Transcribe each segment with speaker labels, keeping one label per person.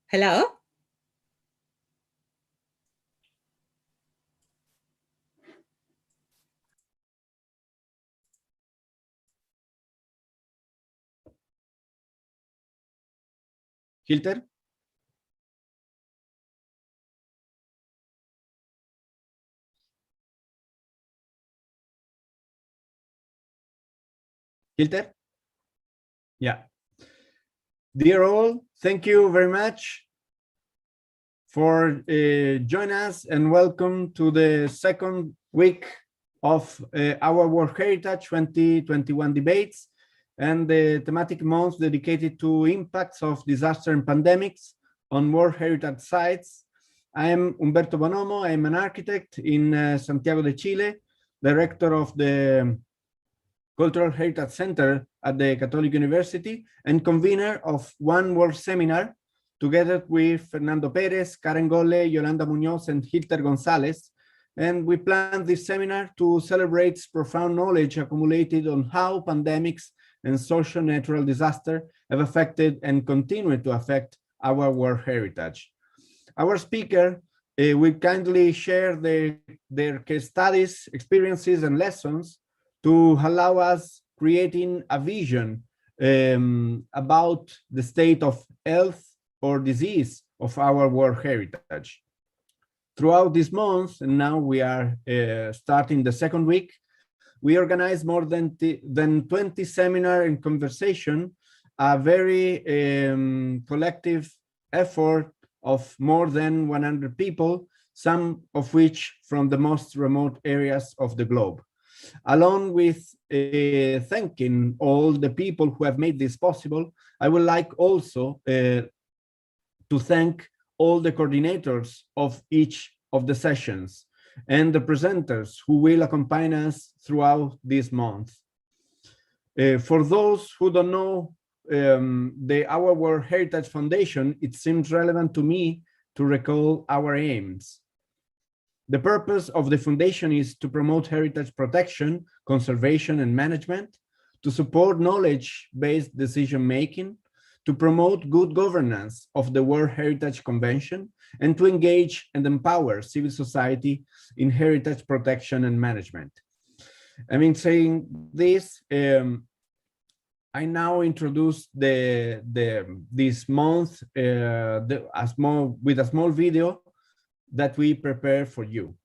Speaker 1: Hello?
Speaker 2: Hilter? Hilter? Yeah. Dear all, thank you very much for joining us and welcome to the second week of our World Heritage 2021 debates and the thematic month dedicated to impacts of disaster and pandemics on World Heritage sites. I am Humberto Bonomo. I am an architect in Santiago de Chile, director of the Cultural Heritage Center at the Catholic University, and convener of One World Seminar, together with Fernando Perez, Karen Gole, Yolanda Muñoz, and Hilter Gonzalez. And we planned this seminar to celebrate profound knowledge accumulated on how pandemics and social natural disaster have affected and continue to affect our world heritage. Our speaker will kindly share their case studies, experiences, and lessons to allow us creating a vision about the state of health or disease of our world heritage. Throughout this month, and now we are starting the second week, we organized more than 20 seminars and conversation, a very collective effort of more than 100 people, some of which from the most remote areas of the globe. Along with thanking all the people who have made this possible, I would like also to thank all the coordinators of each of the sessions and the presenters who will accompany us throughout this month. For those who don't know our World Heritage Foundation, it seems relevant to me to recall our aims. The purpose of the foundation is to promote heritage protection, conservation, and management, to support knowledge-based decision-making, to promote good governance of the World Heritage Convention, and to engage and empower civil society in heritage protection and management. I mean, saying this, I now introduce this month with a small video that we prepare for you.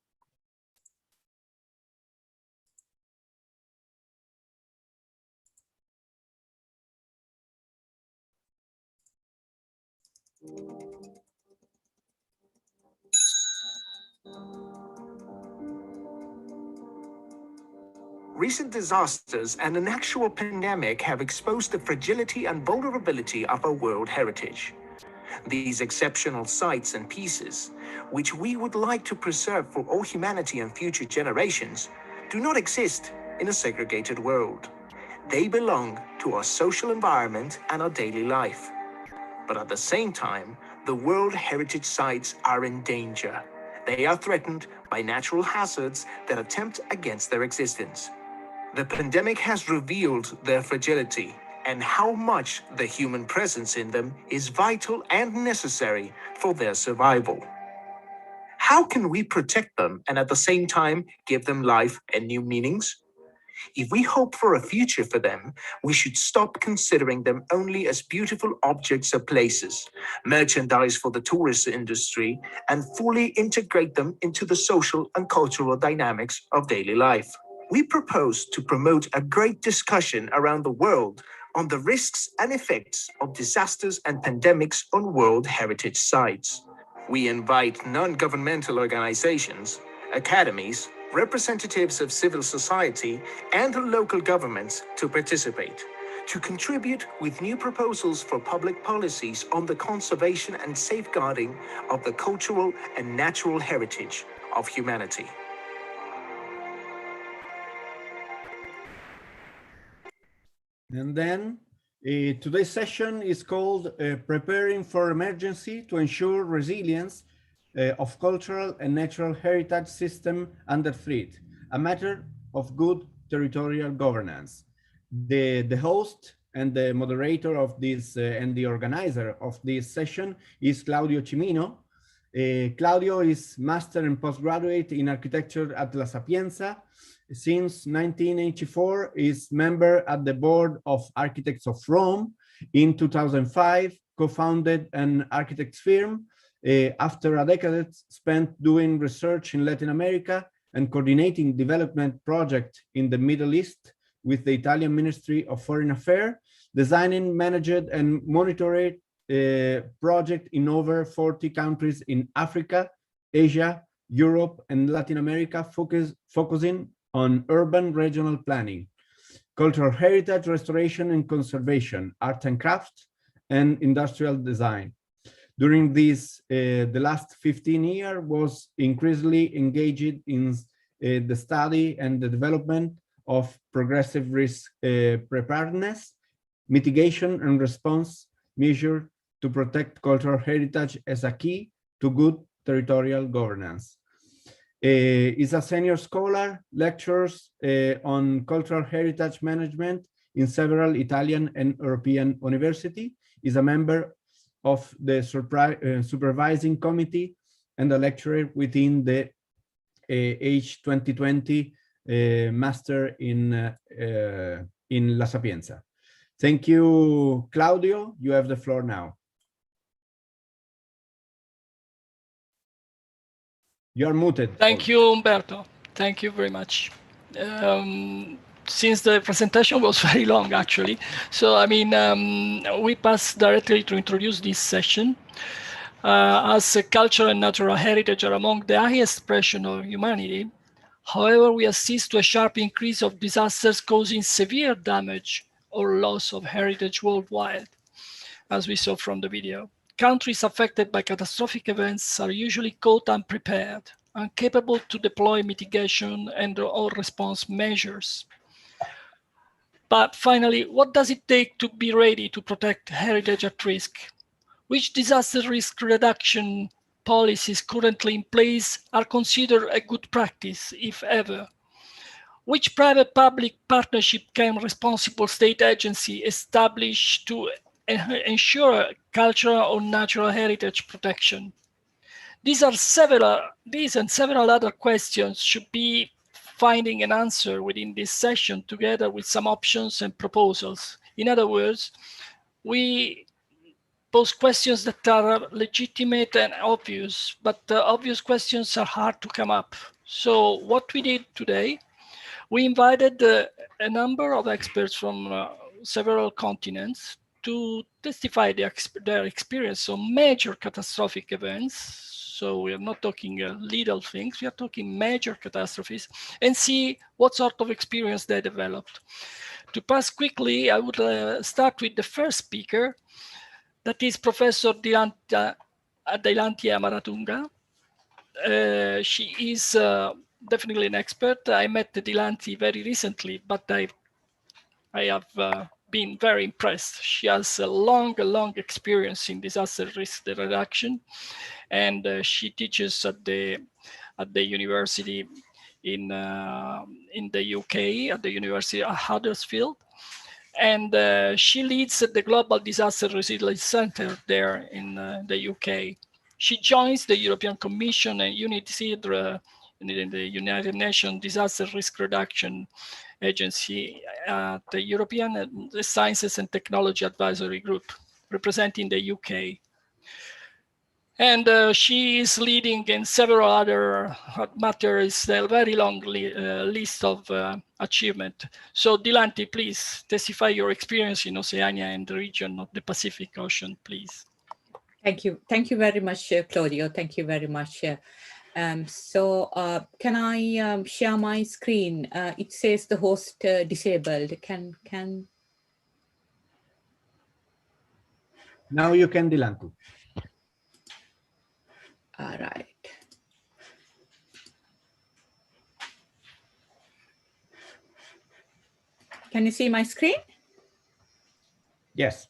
Speaker 3: Recent disasters and an actual pandemic have exposed the fragility and vulnerability of our world heritage. These exceptional sites and pieces, which we would like to preserve for all humanity and future generations, do not exist in a segregated world. They belong to our social environment and our daily life. But at the same time, the World Heritage Sites are in danger. They are threatened by natural hazards that attempt against their existence. The pandemic has revealed their fragility and how much the human presence in them is vital and necessary for their survival. How can we protect them and at the same time give them life and new meanings? If we hope for a future for them, we should stop considering them only as beautiful objects or places, merchandise for the tourist industry, and fully integrate them into the social and cultural dynamics of daily life. We propose to promote a great discussion around the world on the risks and effects of disasters and pandemics on World Heritage Sites. We invite non-governmental organizations, academies, representatives of civil society, and local governments to participate, to contribute with new proposals for public policies on the conservation and safeguarding of the cultural and natural heritage of humanity.
Speaker 2: And then today's session is called Preparing for Emergency to Ensure Resilience of Cultural and Natural Heritage System Under Threat, a matter of good territorial governance. The host and the moderator of this and the organizer of this session is Claudio Cimino. Claudio is master and postgraduate in architecture at La Sapienza. Since 1984, is member at the board of Architects of Rome. In 2005, co-founded an architects firm. After a decade spent doing research in Latin America and coordinating development projects in the Middle East with the Italian Ministry of Foreign Affairs, designing, managed, and monitored project in over 40 countries in Africa, Asia, Europe, and Latin America, focusing on urban regional planning, cultural heritage restoration and conservation, art and craft, and industrial design. During this, the last 15 years was increasingly engaged in the study and the development of progressive risk preparedness, mitigation and response measures to protect cultural heritage as a key to good territorial governance. Is a senior scholar, lectures on cultural heritage management in several Italian and European universities, is a member of the supervising committee and a lecturer within the H2020 master in La Sapienza. Thank you, Claudio. You have the floor now. You are muted.
Speaker 1: Thank you, Umberto. Thank you very much. Since the presentation was very long, actually, so I mean, we pass directly to introduce this session. As culture and natural heritage are among the highest expression of humanity, however, we assist to a sharp increase of disasters causing severe damage or loss of heritage worldwide, as we saw from the video. Countries affected by catastrophic events are usually caught unprepared, incapable to deploy mitigation and or response measures. But finally, what does it take to be ready to protect heritage at risk? Which disaster risk reduction policies currently in place are considered a good practice, if ever? Which private-public partnership can responsible state agency establish to ensure cultural or natural heritage protection? These and several other questions should be finding an answer within this session, together with some options and proposals. In other words, we pose questions that are legitimate and obvious, but the obvious questions are hard to come up. So what we did today, we invited a number of experts from several continents to testify their experience on major catastrophic events. So we are not talking little things, we are talking major catastrophes, and see what sort of experience they developed. To pass quickly, I would start with the first speaker, that is Professor Dilantia Amaratunga. She is definitely an expert. I met Dilanti very recently, but I have been very impressed. She has a long experience in disaster risk reduction, and she teaches at the university in the UK, at the University of Huddersfield. And she leads the Global Disaster Resilience Center there in the UK. She joins the European Commission and UNICIDR in the United Nations Disaster Risk Reduction Agency, the European Sciences and Technology Advisory Group, representing the UK. And she is leading in several other matters, a very long list of achievement. So Dilanti, please testify your experience in Oceania and the region of the Pacific Ocean, please.
Speaker 4: Thank you. Thank you very much, Claudio. Thank you very much. Can I share my screen? It says the host disabled. Can?
Speaker 2: Now you can, Dilanti.
Speaker 4: All right. Can you see my screen?
Speaker 2: Yes.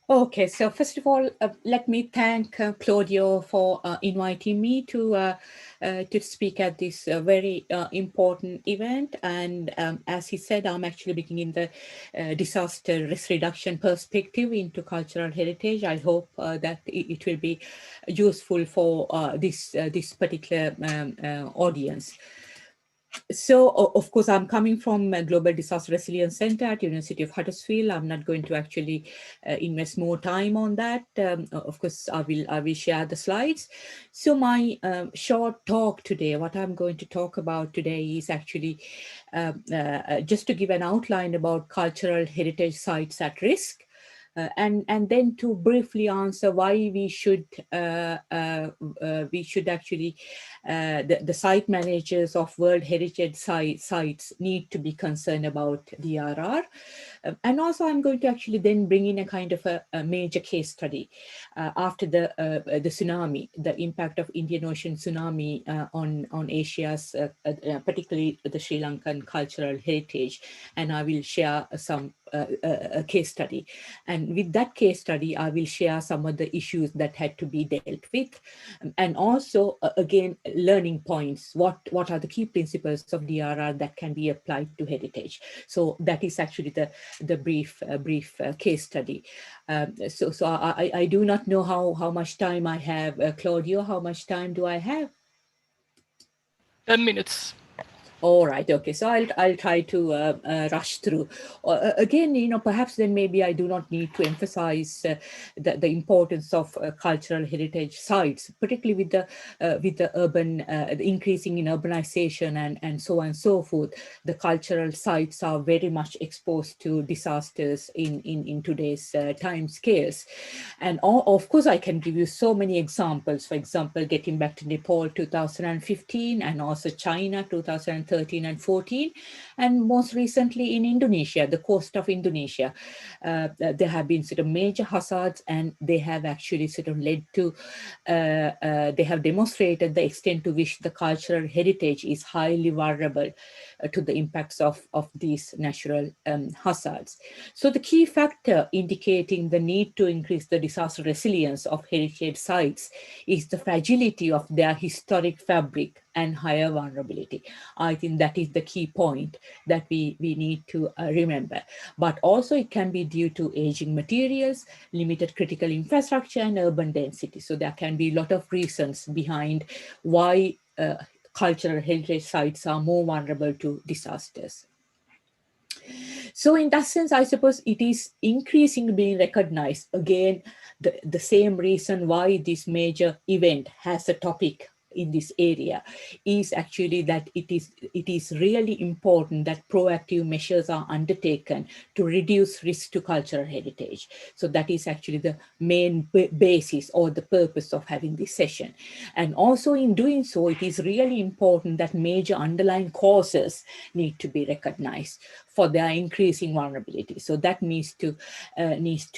Speaker 4: Okay, so first of all, let me thank Claudio for inviting me to speak at this very important event. And as he said, I'm actually looking in the disaster risk reduction perspective into cultural heritage. I hope that it will be useful for this particular audience. So, of course, I'm coming from a Global Disaster Resilience Center at University of Huddersfield. I'm not going to actually invest more time on that. Of course, I will share the slides. So my short talk today, what I'm going to talk about today is actually just to give an outline about cultural heritage sites at risk. And then to briefly answer why we should actually the site managers of World Heritage sites need to be concerned about DRR. And also I'm going to actually then bring in a kind of a major case study after the tsunami, the impact of Indian Ocean tsunami on Asia's, particularly the Sri Lankan cultural heritage. And I will share some a case study. And with that case study, I will share some of the issues that had to be dealt with. And also, again, learning points. What are the key principles of DRR that can be applied to heritage? So that is actually the brief case study. So I do not know how much time I have. Claudio, how much time do I have?
Speaker 1: 10 minutes.
Speaker 4: All right. Okay. So I'll try to rush through. Again, perhaps then maybe I do not need to emphasize the importance of cultural heritage sites, particularly with the urban, the increasing in urbanization and so on and so forth. The cultural sites are very much exposed to disasters in today's time scales. And of course, I can give you so many examples. For example, getting back to Nepal 2015 and also China 2013 and 14. And most recently in Indonesia, the coast of Indonesia, there have been sort of major hazards and they have actually sort of led to, they have demonstrated the extent to which the cultural heritage is highly vulnerable to the impacts of these natural hazards. So the key factor indicating the need to increase the disaster resilience of heritage sites is the fragility of their historic fabric and higher vulnerability. I think that is the key point that we need to remember. But also it can be due to aging materials, limited critical infrastructure and urban density. So there can be a lot of reasons behind why cultural heritage sites are more vulnerable to disasters. So in that sense, I suppose it is increasingly being recognized. Again, the same reason why this major event has a topic in this area is actually that it is really important that proactive measures are undertaken to reduce risk to cultural heritage. So that is actually the main basis or the purpose of having this session. And also in doing so, it is really important that major underlying causes need to be recognized for their increasing vulnerability. So that needs to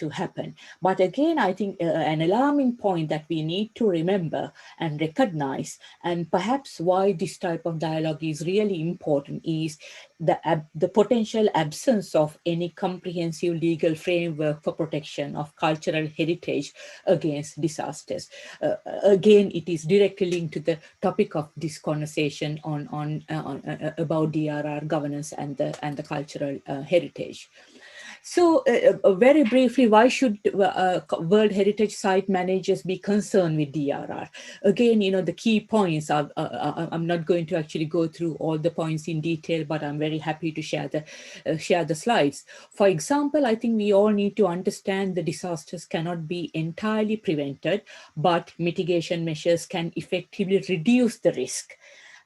Speaker 4: happen. But again, I think an alarming point that we need to remember and recognize, and perhaps why this type of dialogue is really important, is the potential absence of any comprehensive legal framework for protection of cultural heritage against disasters. Again, it is directly linked to the topic of this conversation on about DRR governance and the cultural heritage. So very briefly, why should World Heritage Site managers be concerned with DRR? Again, the key points, I'm not going to actually go through all the points in detail, but I'm very happy to share the slides. For example, I think we all need to understand the disasters cannot be entirely prevented, but mitigation measures can effectively reduce the risk.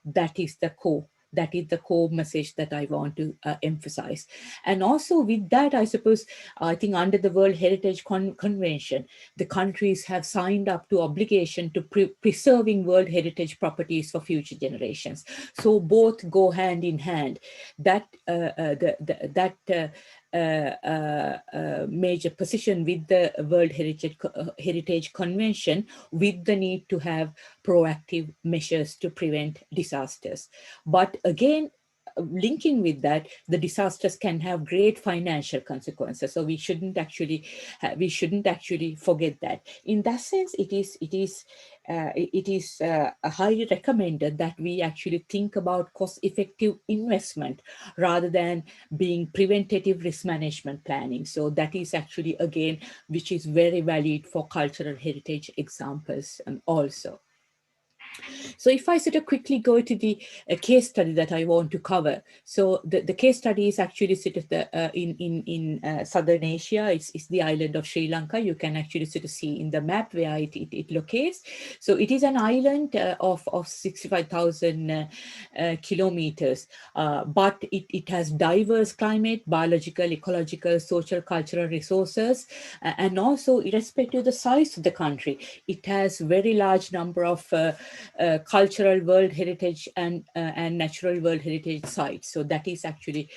Speaker 4: That is the core. That is the core message that I want to emphasize. And also with that, I suppose, I think under the World Heritage Convention, the countries have signed up to obligation to preserving World Heritage properties for future generations. So both go hand in hand. That major position with the World Heritage Convention, with the need to have proactive measures to prevent disasters. But again, linking with that, the disasters can have great financial consequences. So we shouldn't actually forget that. In that sense, it is highly recommended that we actually think about cost-effective investment rather than being preventative risk management planning. So that is actually, again, which is very valid for cultural heritage examples also. So if I sort of quickly go to the case study that I want to cover. So the case study is actually sort of in Southern Asia. It's the island of Sri Lanka. You can actually sort of see in the map where it locates. So it is an island of 65,000 kilometers, but it has diverse climate, biological, ecological, social, cultural resources, and also irrespective of the size of the country, it has very large number of cultural world heritage and natural world heritage sites. So that is actually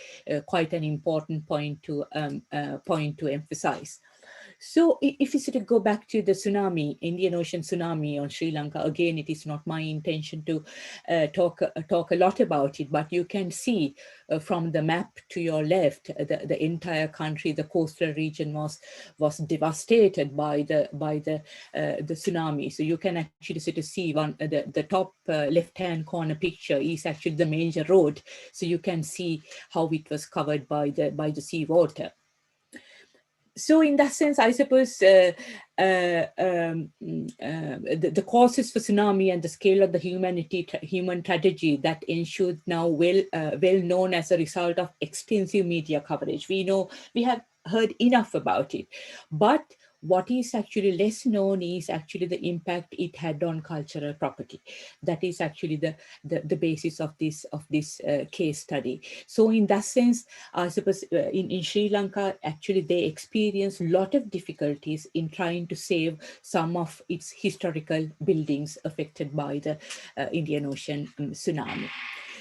Speaker 4: quite an important point to emphasize. So if you sort of go back to the tsunami, Indian Ocean tsunami on Sri Lanka, again, it is not my intention to talk a lot about it, but you can see from the map to your left, the entire country, the coastal region was devastated by the tsunami. So you can actually sort of see the top left-hand corner picture is actually the major road. So you can see how it was covered by the seawater. So in that sense, I suppose the causes for tsunami and the scale of the human tragedy that ensued now well known as a result of extensive media coverage. We know, we have heard enough about it, but what is actually less known is actually the impact it had on cultural property. That is actually the basis of this case study. So in that sense, I suppose in Sri Lanka, actually they experienced a lot of difficulties in trying to save some of its historical buildings affected by the Indian Ocean tsunami.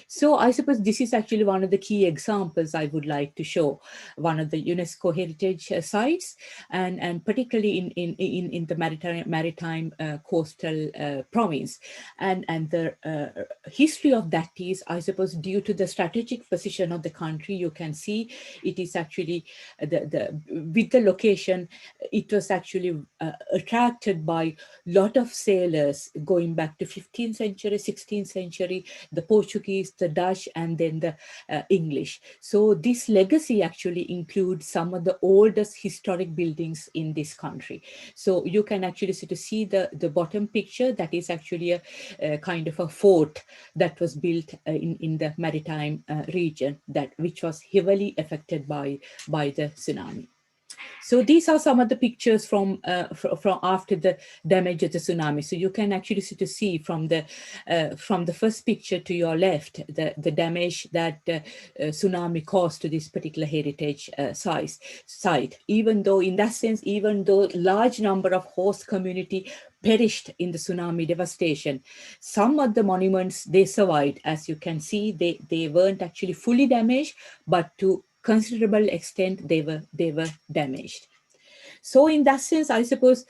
Speaker 4: So I suppose this is actually one of the key examples I would like to show, one of the UNESCO heritage sites, and particularly in the maritime coastal province. And the history of that is, I suppose, due to the strategic position of the country. You can see it is actually with the location, it was actually attracted by lot of sailors going back to 15th century, 16th century, the Portuguese, the Dutch, and then the English. So this legacy actually includes some of the oldest historic buildings in this country. So you can actually sort of see the bottom picture. That is actually a kind of a fort that was built in the maritime region, which was heavily affected by the tsunami. So these are some of the pictures from after the damage of the tsunami. So you can actually see from the first picture to your left the damage that tsunami caused to this particular heritage site. Even though, in that sense, even though large number of host community perished in the tsunami devastation, some of the monuments, they survived. As you can see, they weren't actually fully damaged, but to considerable extent they were damaged. So in that sense, I suppose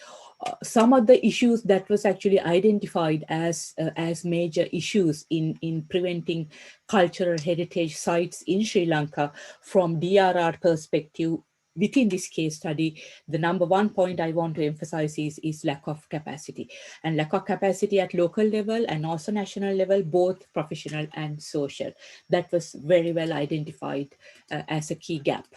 Speaker 4: some of the issues that was actually identified as major issues in preventing cultural heritage sites in Sri Lanka from DRR perspective. Within this case study, the number one point I want to emphasize is lack of capacity, and lack of capacity at local level and also national level, both professional and social. That was very well identified as a key gap.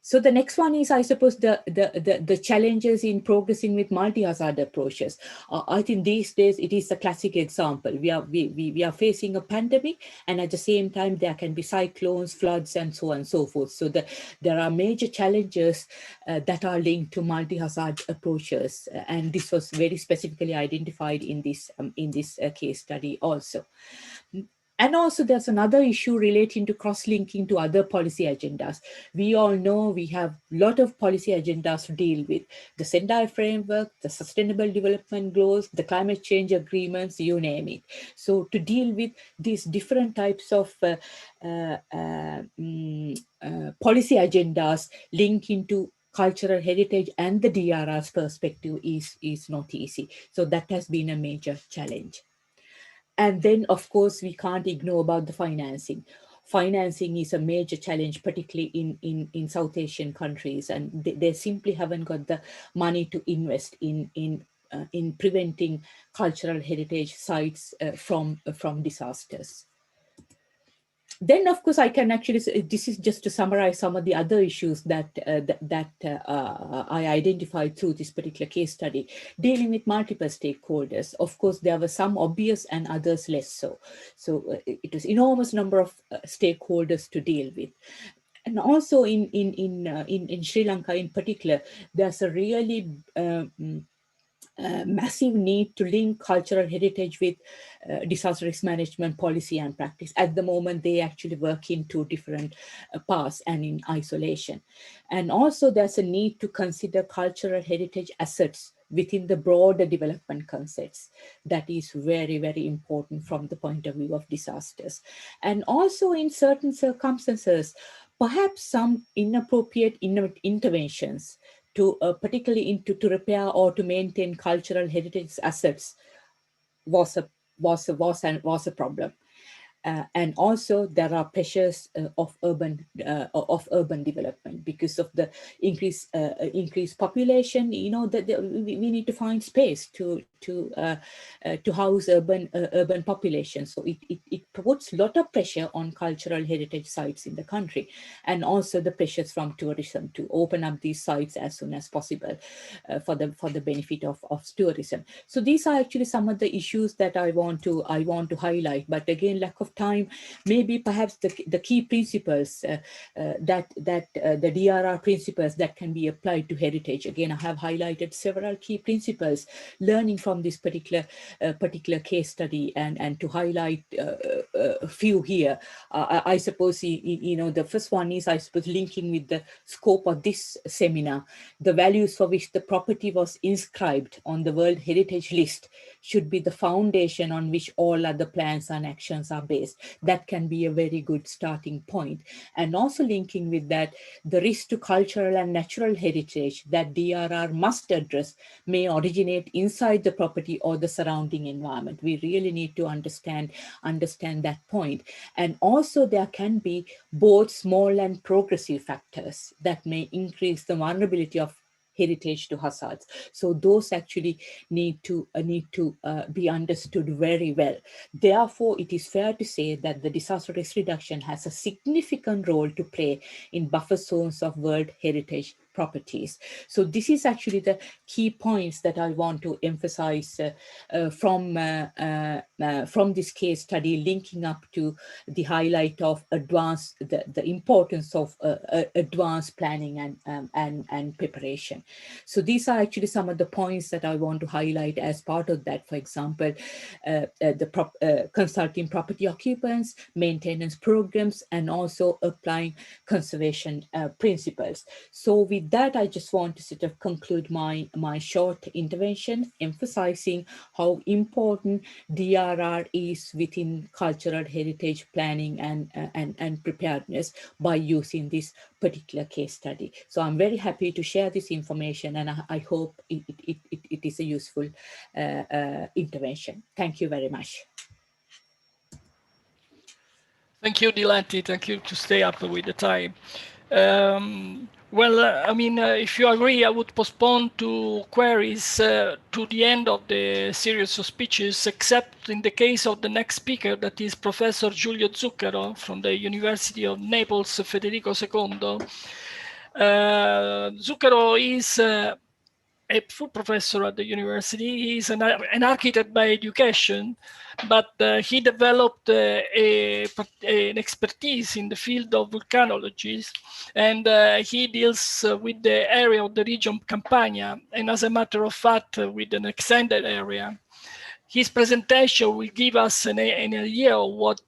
Speaker 4: So the next one is, I suppose, the challenges in progressing with multi-hazard approaches. I think these days it is a classic example. We are facing a pandemic, and at the same time there can be cyclones, floods, and so on and so forth. So there are major challenges that are linked to multi-hazard approaches, and this was very specifically identified in this case study also. And also there's another issue relating to cross-linking to other policy agendas. We all know we have a lot of policy agendas to deal with: the Sendai framework, the sustainable development goals, the climate change agreements, you name it. So to deal with these different types of policy agendas linking to cultural heritage and the DRR's perspective is not easy. So that has been a major challenge. And then, of course, we can't ignore about the financing. Financing is a major challenge, particularly in South Asian countries, and they simply haven't got the money to invest in preventing cultural heritage sites from disasters. Then, of course, I can actually, this is just to summarize some of the other issues that I identified through this particular case study, dealing with multiple stakeholders. Of course, there were some obvious and others less so. So it was enormous number of stakeholders to deal with. And also in Sri Lanka in particular, there's a really massive need to link cultural heritage with disaster risk management policy and practice. At the moment, they actually work in two different paths and in isolation. And also there's a need to consider cultural heritage assets within the broader development concepts. That is very, very important from the point of view of disasters. And also in certain circumstances, perhaps some inappropriate interventions to particularly to repair or to maintain cultural heritage assets was a problem. And also there are pressures of urban development because of the increased population. You know that we need to find space to house urban population. So it puts a lot of pressure on cultural heritage sites in the country, and also the pressures from tourism to open up these sites as soon as possible for the benefit of tourism. So these are actually some of the issues that I want to highlight. But again, lack of time, maybe perhaps the key principles that the DRR principles that can be applied to heritage. Again, I have highlighted several key principles, learning from this particular case study, and to highlight a few here. I suppose the first one is, I suppose, linking with the scope of this seminar, the values for which the property was inscribed on the World Heritage List should be the foundation on which all other plans and actions are based. That can be a very good starting point. And also linking with that, the risk to cultural and natural heritage that DRR must address may originate inside the property or the surrounding environment. We really need to understand that point. And also there can be both small and progressive factors that may increase the vulnerability of heritage to hazards. So those actually need to be understood very well. Therefore, it is fair to say that the disaster risk reduction has a significant role to play in buffer zones of World Heritage properties. So this is actually the key points that I want to emphasize from this case study, linking up to the highlight of the importance of advanced planning and preparation. So these are actually some of the points that I want to highlight as part of that. For example, consulting property occupants, maintenance programs, and also applying conservation principles. So with that, I just want to sort of conclude my short intervention, emphasizing how important DRR is within cultural heritage planning and preparedness by using this particular case study. So I'm very happy to share this information, and I hope it is a useful intervention. Thank you very much.
Speaker 1: Thank you, Dilanti. Thank you to stay up with the time. If you agree, I would postpone to queries to the end of the series of speeches, except in the case of the next speaker, that is Professor Giulio Zucchero from the University of Naples, Federico II. Zucchero is a full professor at the university. He's an architect by education, but he developed an expertise in the field of volcanology, and he deals with the area of the region Campania, and as a matter of fact, with an extended area. His presentation will give us an idea of what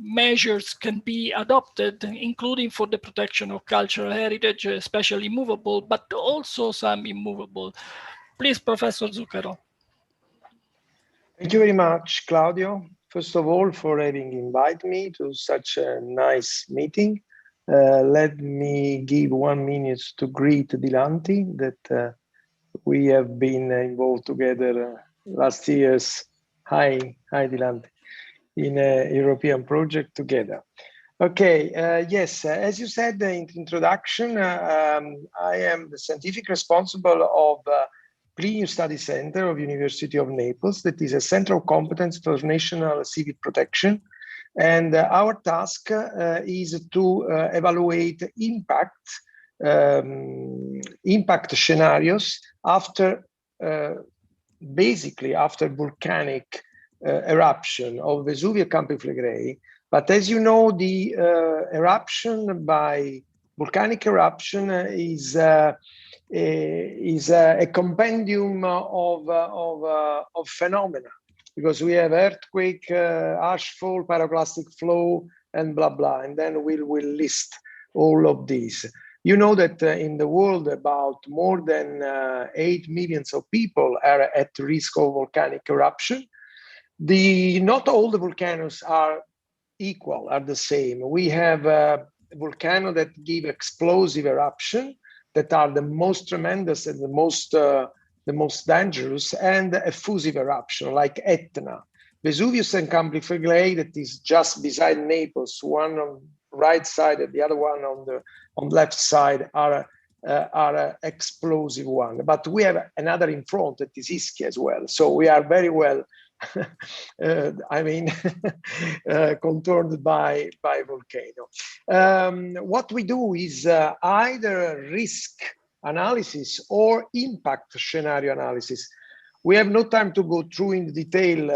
Speaker 1: measures can be adopted, including for the protection of cultural heritage, especially movable, but also some immovable. Please, Professor Zucchero.
Speaker 5: Thank you very much, Claudio. First of all, for having invited me to such a nice meeting. Let me give 1 minute to greet Dilanti, that we have been involved together last years Hi, Dilante, in a European project together. Okay, yes, as you said in the introduction, I am the scientific responsible of PLINIU Study Center of University of Naples, that is a center of competence for national civil protection. And our task is to evaluate impact scenarios after, basically after volcanic eruption of Vesuvio Campi Flegrei. But as you know, the eruption by volcanic eruption is a compendium of phenomena, because we have earthquake, ashfall, pyroclastic flow, and blah, blah. And then we'll list all of these. You know that in the world, about more than 8 million of people are at risk of volcanic eruption. Not all the volcanoes are equal, are the same. We have volcanoes that give explosive eruption that are the most tremendous and the most dangerous, and effusive eruption like Etna. Vesuvius and Campi Flegrei, that is just beside Naples, one on right side and the other one on the left side, are explosive one. But we have another in front that is Ischia as well. So we are very well contoured by volcano. What we do is either risk analysis or impact scenario analysis. We have no time to go through in detail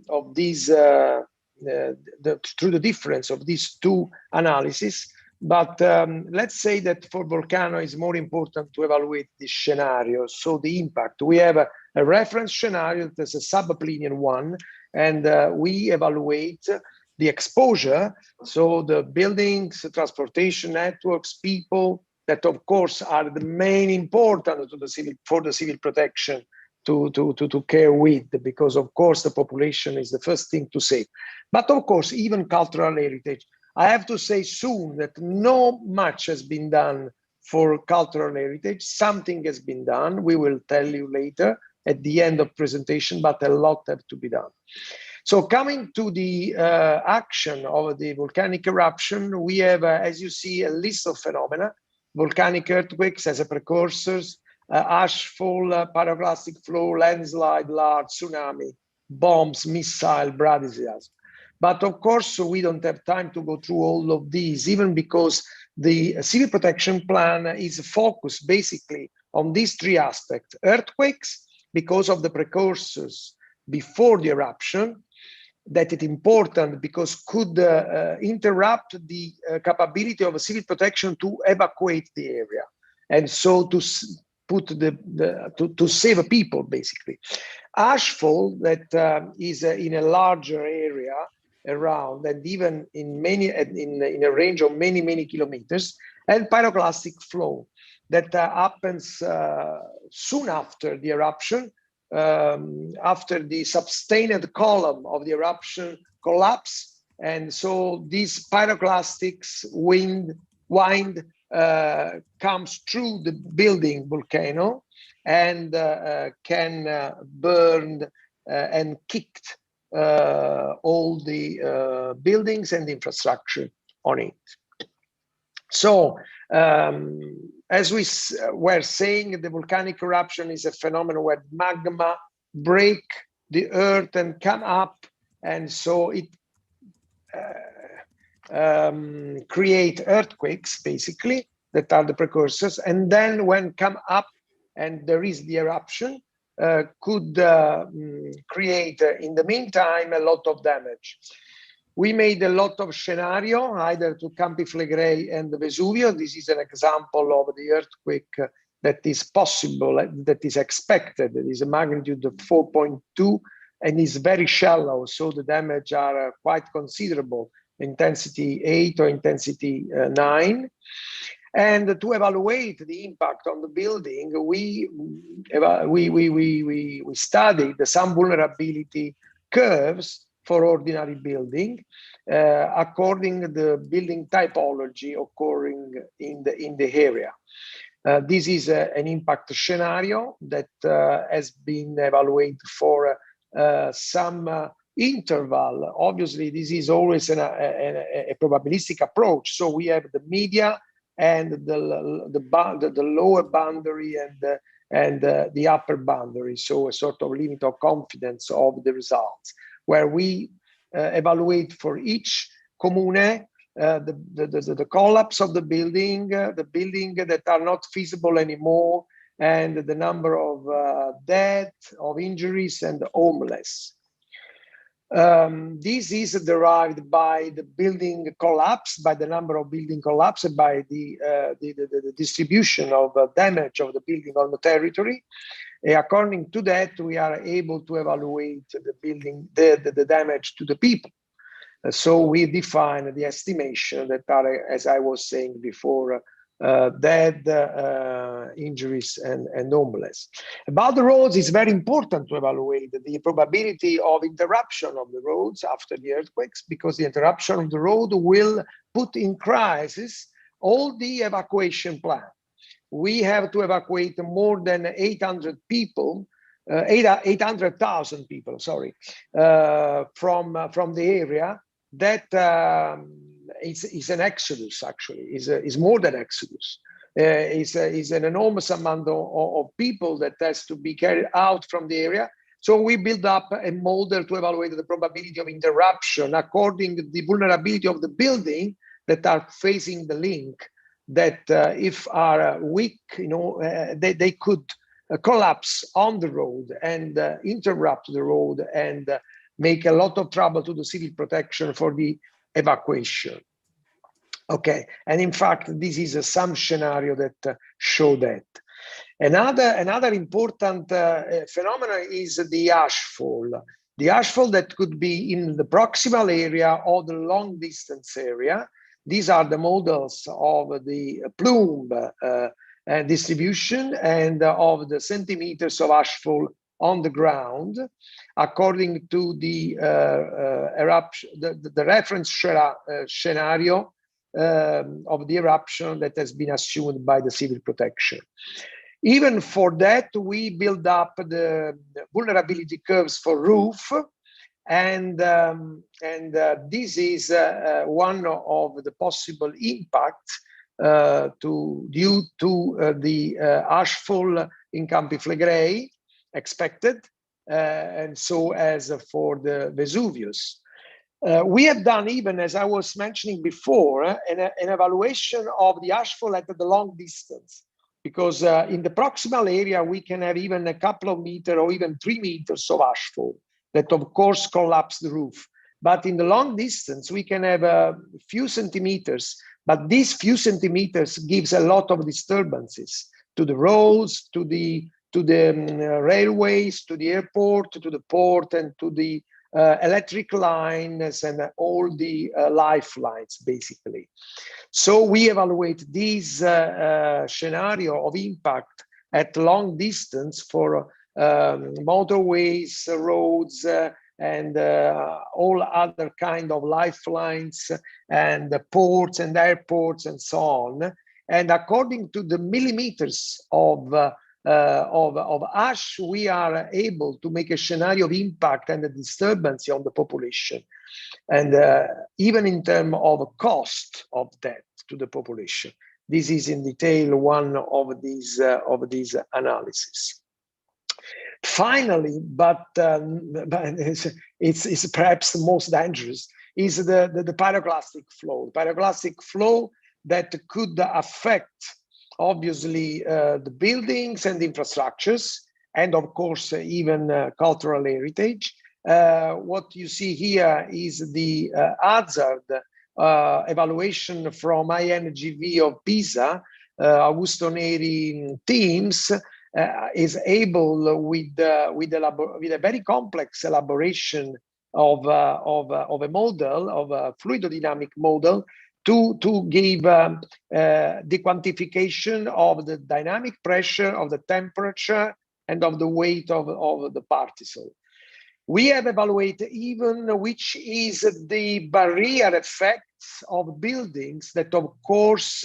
Speaker 5: of these, through the difference of these two analyses. But let's say that for volcano it's more important to evaluate the scenario, so the impact. We have a reference scenario that's a sub-Plinian one, and we evaluate the exposure, so the buildings, transportation networks, people, that of course are the main important to the civil protection to care with, because of course the population is the first thing to save. But of course, even cultural heritage. I have to say soon that not much has been done for cultural heritage. Something has been done. We will tell you later at the end of presentation, but a lot have to be done. So coming to the action of the volcanic eruption, we have, as you see, a list of phenomena: volcanic earthquakes as a precursors, ashfall, pyroclastic flow, landslide, large tsunami, bombs, missile, bradyseism. But of course, we don't have time to go through all of these, even because the civil protection plan is focused basically on these three aspects: earthquakes, because of the precursors before the eruption, that it's important because could interrupt the capability of a civil protection to evacuate the area, and so to put to save people basically. Ashfall, that is in a larger area around, and even in in a range of many kilometers, and pyroclastic flow that happens soon after the eruption, after the sustained column of the eruption collapse. And so these pyroclastics wind comes through the building volcano and can burn and kicked all the buildings and infrastructure on it. So as we were saying, the volcanic eruption is a phenomenon where magma break the earth and come up, and so it create earthquakes basically that are the precursors, and then when come up and there is the eruption, could create in the meantime a lot of damage. We made a lot of scenario, either to Campi Flegrei and Vesuvio. This is an example of the earthquake that is possible, that is expected. It is a magnitude of 4.2 and is very shallow, so the damage are quite considerable, intensity 8 or intensity 9. And to evaluate the impact on the building, we studied some vulnerability curves for ordinary building, according to the building typology occurring in the area. This is an impact scenario that has been evaluated for some interval. Obviously, this is always a probabilistic approach. So we have the media and the lower boundary and the upper boundary. So a sort of limit of confidence of the results, where we evaluate for each comune the collapse of the building that are not feasible anymore, and the number of death, of injuries, and homeless. This is derived by the building collapse, by the number of building collapse, and by the distribution of damage of the building on the territory. According to that, we are able to evaluate the damage to the people. So we define the estimation that are, as I was saying before, dead, injuries, and homeless. About the roads, it's very important to evaluate the probability of interruption of the roads after the earthquakes, because the interruption of the road will put in crisis all the evacuation plan. We have to evacuate more than 800 people, 800,000 people, sorry, from the area. That is an exodus, actually, is more than exodus. Is an enormous amount of people that has to be carried out from the area. So we build up a model to evaluate the probability of interruption according to the vulnerability of the building that are facing the link, that if are weak, they could collapse on the road and interrupt the road and make a lot of trouble to the civil protection for the evacuation. Okay, and in fact, this is some scenario that show that. Another important phenomenon is the ashfall. The ashfall that could be in the proximal area or the long distance area. These are the models of the plume distribution and of the centimeters of ashfall on the ground, according to the eruption, the reference scenario of the eruption that has been assumed by the civil protection. Even for that, we build up the vulnerability curves for roof, and this is one of the possible impacts due to the ashfall in Campi Flegrei expected, and so as for the Vesuvius. We have done, even as I was mentioning before, an evaluation of the ashfall at the long distance, because in the proximal area we can have even a couple of meters or even 3 meters of ashfall that of course collapse the roof. But in the long distance we can have a few centimeters, but these few centimeters gives a lot of disturbances to the roads, to the railways, to the airport, to the port, and to the electric lines and all the lifelines, basically. So we evaluate this scenario of impact at long distance for motorways, roads, and all other kind of lifelines, and ports and airports and so on. And according to the millimeters of ash, we are able to make a scenario of impact and the disturbance on the population, and even in terms of cost of death to the population. This is in detail one of these analyses. Finally, but it's perhaps the most dangerous, is the pyroclastic flow. Pyroclastic flow that could affect, obviously, the buildings and infrastructures, and of course, even cultural heritage. What you see here is the hazard evaluation from INGV of Pisa. Augusto Neri teams is able, with a very complex elaboration of a model, of a fluidodynamic model, to give the quantification of the dynamic pressure, of the temperature, and of the weight of the particle. We have evaluated even which is the barrier effects of buildings that, of course,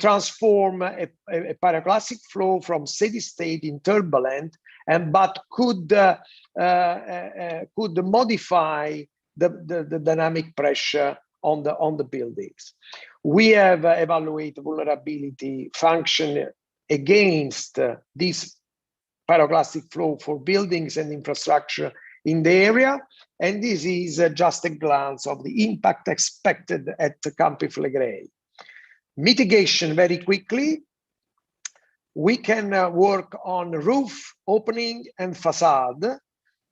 Speaker 5: transform a pyroclastic flow from steady state in turbulent, but could modify the dynamic pressure on the buildings. We have evaluated vulnerability function against this pyroclastic flow for buildings and infrastructure in the area, and this is just a glance of the impact expected at Campi Flegrei. Mitigation very quickly. We can work on roof opening and facade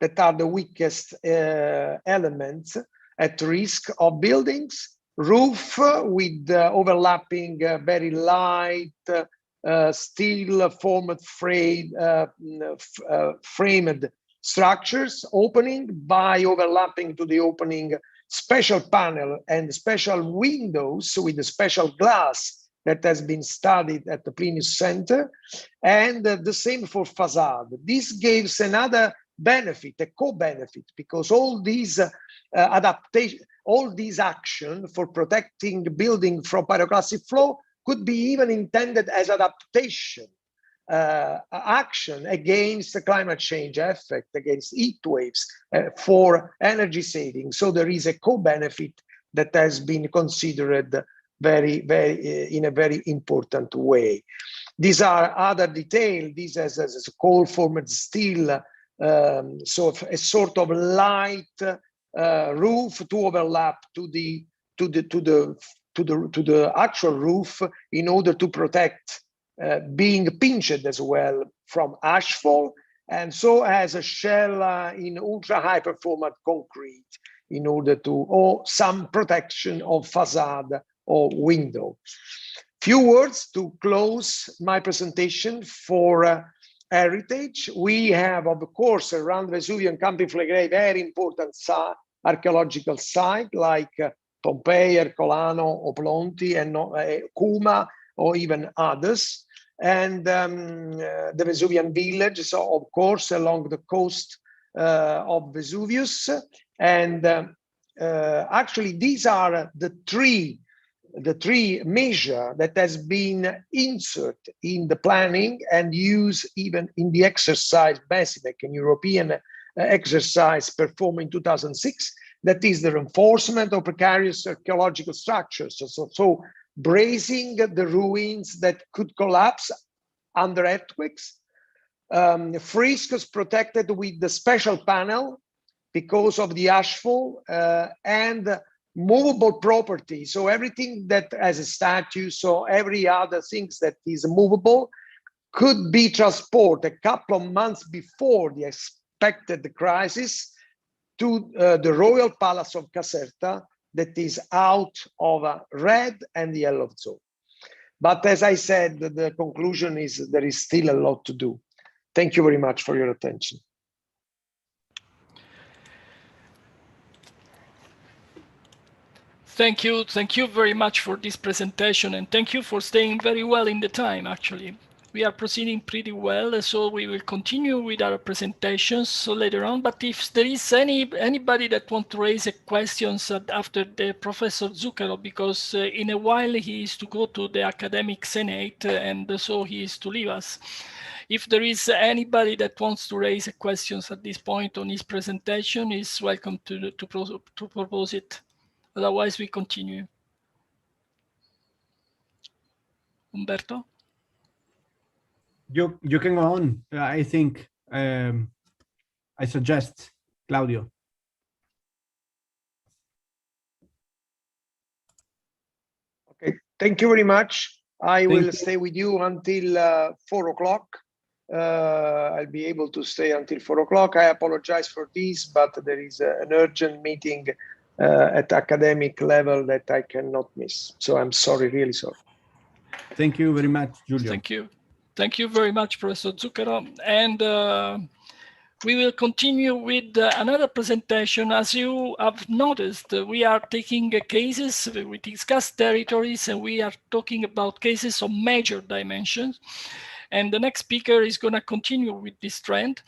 Speaker 5: that are the weakest elements at risk of buildings. Roof with overlapping very light steel framed structures, opening by overlapping to the opening special panel and special windows with the special glass that has been studied at the Plinius Center, and the same for facade. This gives another benefit, a co-benefit, because all these adaptation, all these action for protecting the building from pyroclastic flow could be even intended as adaptation action against the climate change effect, against heat waves, for energy saving. So there is a co-benefit that has been considered in a very important way. These are other details. This as a cold formed steel, so a sort of light roof to overlap to the actual roof in order to protect being pinched as well from ashfall, and so as a shell in ultra high performance concrete in order to, or some protection of facade or window. Few words to close my presentation for heritage. We have, of course, around Vesuvio and Campi Flegrei, very important archaeological site like Pompeii, Ercolano, Oplonti, and Cuma, or even others. And the Vesuvian village, so of course, along the coast of Vesuvius. And actually, these are the three measures that has been inserted in the planning and used even in the exercise, basic and European exercise performed in 2006. That is the reinforcement of precarious archaeological structures. So bracing the ruins that could collapse under earthquakes. Frescoes protected with the special panel because of the ashfall, and movable property. So everything that has a statue, so every other things that is movable could be transported a couple of months before the expected crisis to the Royal Palace of Caserta, that is out of a red and yellow zone. But as I said, the conclusion is there is still a lot to do. Thank you very much for your attention.
Speaker 1: Thank you very much for this presentation, and thank you for staying very well in the time, actually. We are proceeding pretty well, so we will continue with our presentations later on. But if there is anybody that wants to raise questions after the Professor Zucchero, because in a while he is to go to the Academic Senate, and so he is to leave us. If there is anybody that wants to raise questions at this point on his presentation, is welcome to propose it. Otherwise, we continue. Umberto?
Speaker 2: You can go on. I think I suggest Claudio.
Speaker 5: Okay, thank you very much. I will stay with you until 4 o'clock. I'll be able to stay until 4 o'clock. I apologize for this, but there is an urgent meeting at academic level that I cannot miss. So I'm sorry, really sorry.
Speaker 2: Thank you very much, Giulio.
Speaker 1: Thank you. Thank you very much, Professor Zucchero. And we will continue with another presentation. As you have noticed, we are taking cases, we discuss territories, and we are talking about cases of major dimensions. And the next speaker is going to continue with this trend.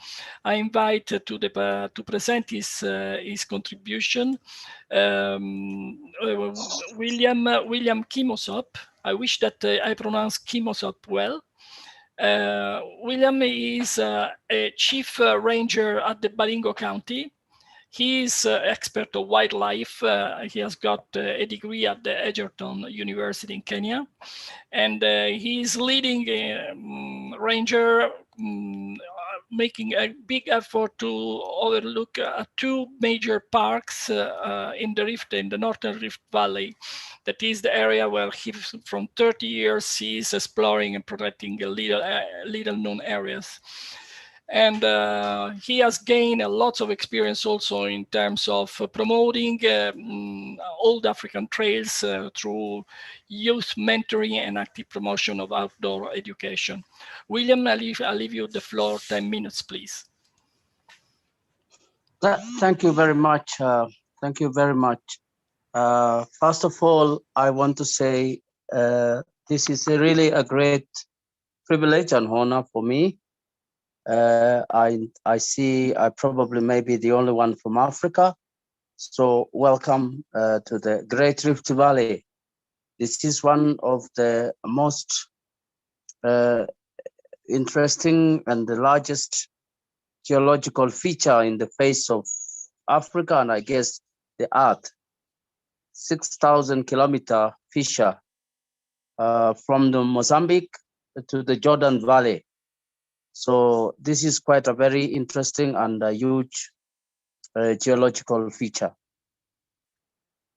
Speaker 1: I invite to present his contribution, William Kimosop. I wish that I pronounced Kimosop well. William is a chief ranger at the Baringo County. He is expert of wildlife. He has got a degree at the Egerton University in Kenya. And he is leading a ranger, making a big effort to overlook two major parks in the northern Rift Valley. That is the area where he, from 30 years, he is exploring and protecting little known areas. And he has gained a lot of experience also in terms of promoting old African trails through youth mentoring and active promotion of outdoor education. William, I'll leave you the floor, 10 minutes, please.
Speaker 6: Thank you very much. Thank you very much. First of all, I want to say this is really a great privilege and honor for me. I see I probably may be the only one from Africa. So welcome to the Great Rift Valley. This is one of the most interesting and the largest geological feature in the face of Africa and I guess the earth. 6,000 kilometer fissure from the Mozambique to the Jordan Valley. So this is quite a very interesting and a huge geological feature.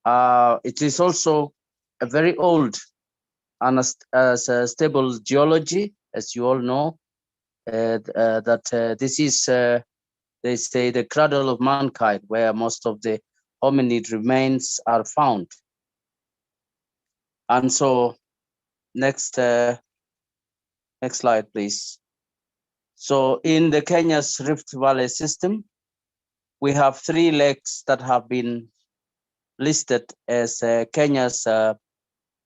Speaker 6: It is also a very old and a stable geology, as you all know, that this is, they say, the cradle of mankind, where most of the hominid remains are found. And so, next slide, please. So in the Kenya's Rift Valley system, we have 3 lakes that have been listed as Kenya's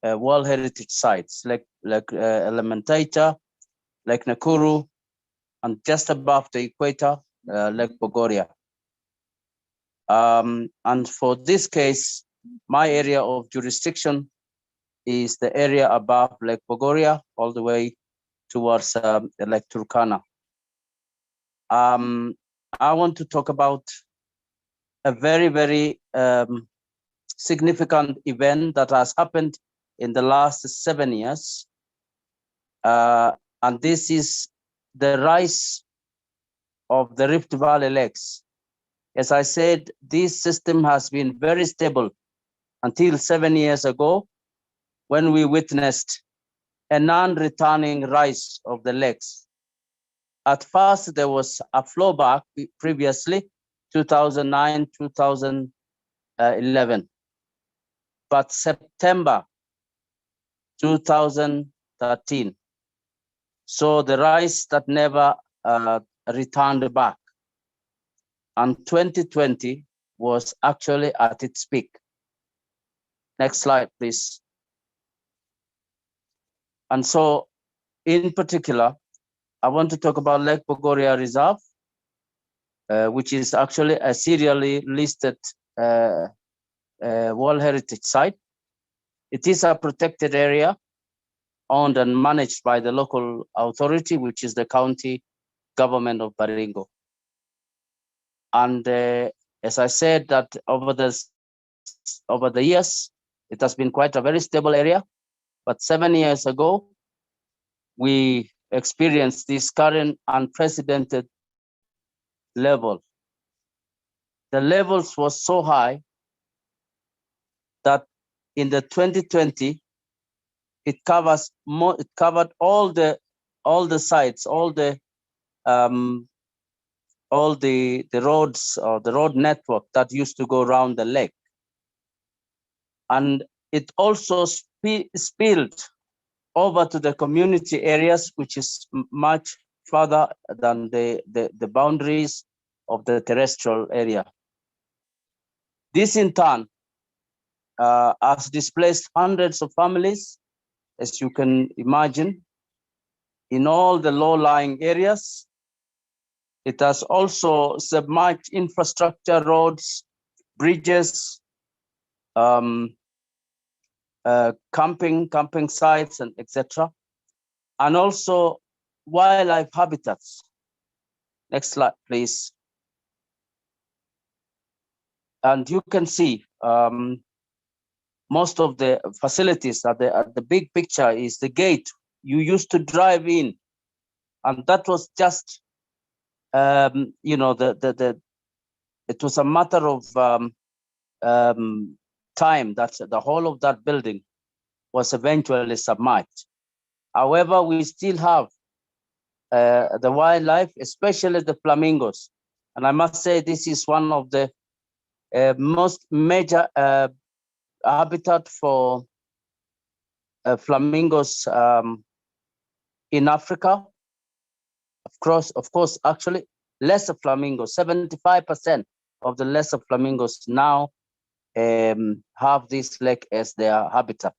Speaker 6: World Heritage Sites, like Elementaita, Lake Nakuru, and just above the equator, Lake Bogoria. And for this case, my area of jurisdiction is the area above Lake Bogoria, all the way towards Lake Turkana. I want to talk about a very, very significant event that has happened in the last 7 years. And this is the rise of the Rift Valley lakes. As I said, this system has been very stable until 7 years ago, when we witnessed a non-returning rise of the lakes. At first, there was a flowback previously, 2009, 2011. But September 2013, so the rise that never returned back. And 2020 was actually at its peak. Next slide, please. And so, in particular, I want to talk about Lake Bogoria Reserve, which is actually a serially listed World Heritage Site. It is a protected area owned and managed by the local authority, which is the county government of Baringo. And as I said, that over the years, it has been quite a very stable area. But 7 years ago, we experienced this current unprecedented level. The levels was so high that in the 2020, it covered all the sites, all the roads or the road network that used to go around the lake. And it also spilled over to the community areas, which is much further than the boundaries of the terrestrial area. This in turn has displaced hundreds of families, as you can imagine, in all the low-lying areas. It has also submerged infrastructure, roads, bridges, camping sites, and etc. And also wildlife habitats. Next slide, please. And you can see most of the facilities at the big picture is the gate you used to drive in, and that was just you know, it was a matter of time that the whole of that building was eventually submerged. However, we still have the wildlife, especially the flamingos, and I must say this is one of the most major habitat for flamingos in Africa. Of course, actually, lesser flamingos, 75% of the lesser flamingos now have this lake as their habitat.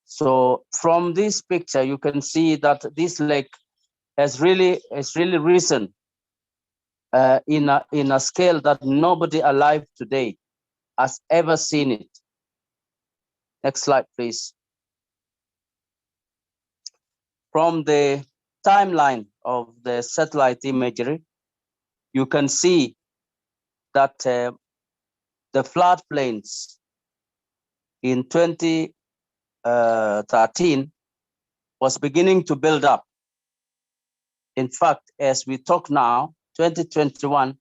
Speaker 6: So from this picture, you can see that this lake has really risen in a scale that nobody alive today has ever seen it. Next slide, please. From the timeline of the satellite imagery, you can see that the floodplains in 2013 was beginning to build up. In fact, as we talk now, 2021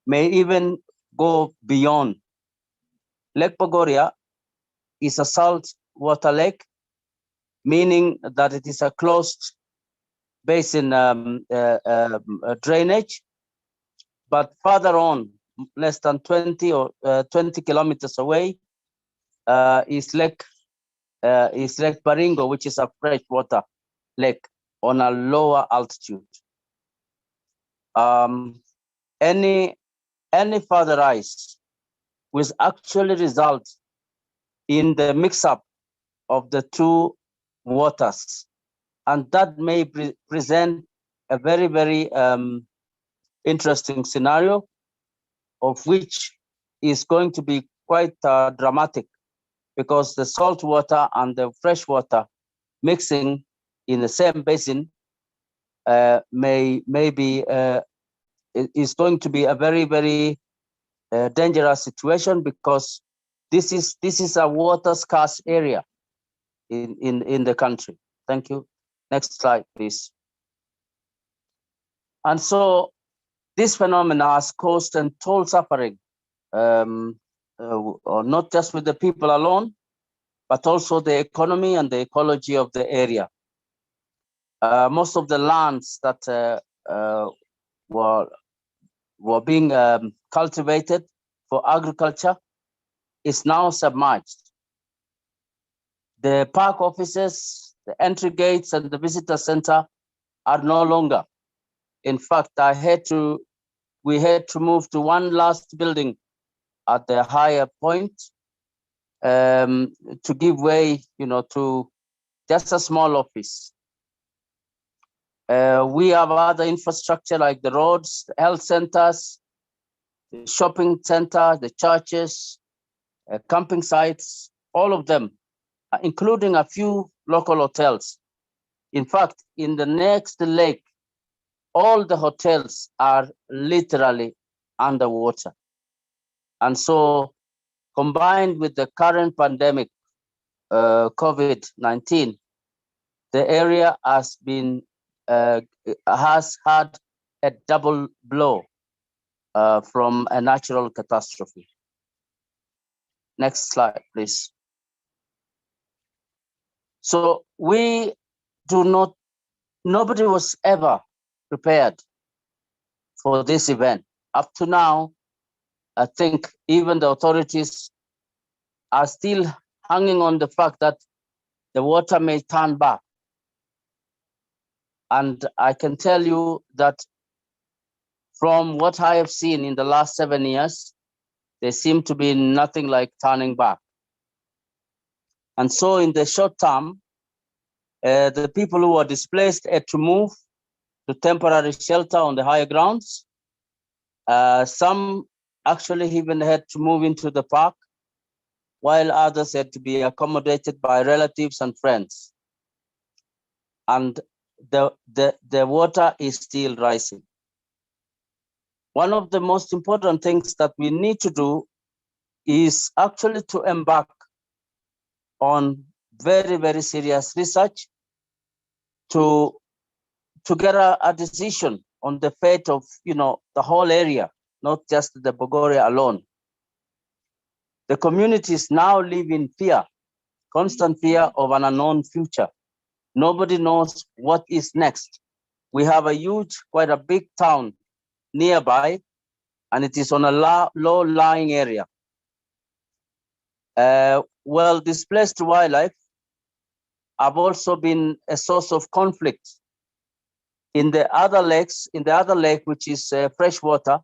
Speaker 6: may even go beyond. Lake Bogoria is a salt water lake, meaning that it is a closed basin drainage. But further on, less than 20 kilometers away, is Lake Baringo, which is a freshwater lake on a lower altitude. Any further rise will actually result in the mix-up of the two waters, and that may present a very, very interesting scenario, of which is going to be quite dramatic, because the salt water and the fresh water mixing in the same basin is going to be a very, very dangerous situation, because this is a water scarce area in the country. Thank you. Next slide, please. And so this phenomena has caused untold suffering, not just with the people alone, but also the economy and the ecology of the area. Most of the lands that were being cultivated for agriculture is now submerged. The park offices, the entry gates, and the visitor center are no longer. In fact, we had to move to one last building at the higher point to give way, to just a small office. We have other infrastructure like the roads, the health centers, the shopping center, the churches, camping sites, all of them, including a few local hotels. In fact, in the next lake, all the hotels are literally underwater. And so, combined with the current pandemic, COVID-19, the area has had a double blow from a natural catastrophe. Next slide, please. So nobody was ever prepared for this event. Up to now, I think even the authorities are still hanging on the fact that the water may turn back. And I can tell you that from what I have seen in the last 7 years, there seem to be nothing like turning back. And so in the short term, the people who were displaced had to move to temporary shelter on the higher grounds. Some actually even had to move into the park, while others had to be accommodated by relatives and friends. And the water is still rising. One of the most important things that we need to do is actually to embark on very, very serious research to get a decision on the fate of, the whole area, not just the Bogoria alone. The communities now live in fear, constant fear of an unknown future. Nobody knows what is next. We have a huge, quite a big town nearby, and it is on a low-lying area. Well, displaced wildlife have also been a source of conflict. In the other lakes, which is fresh water,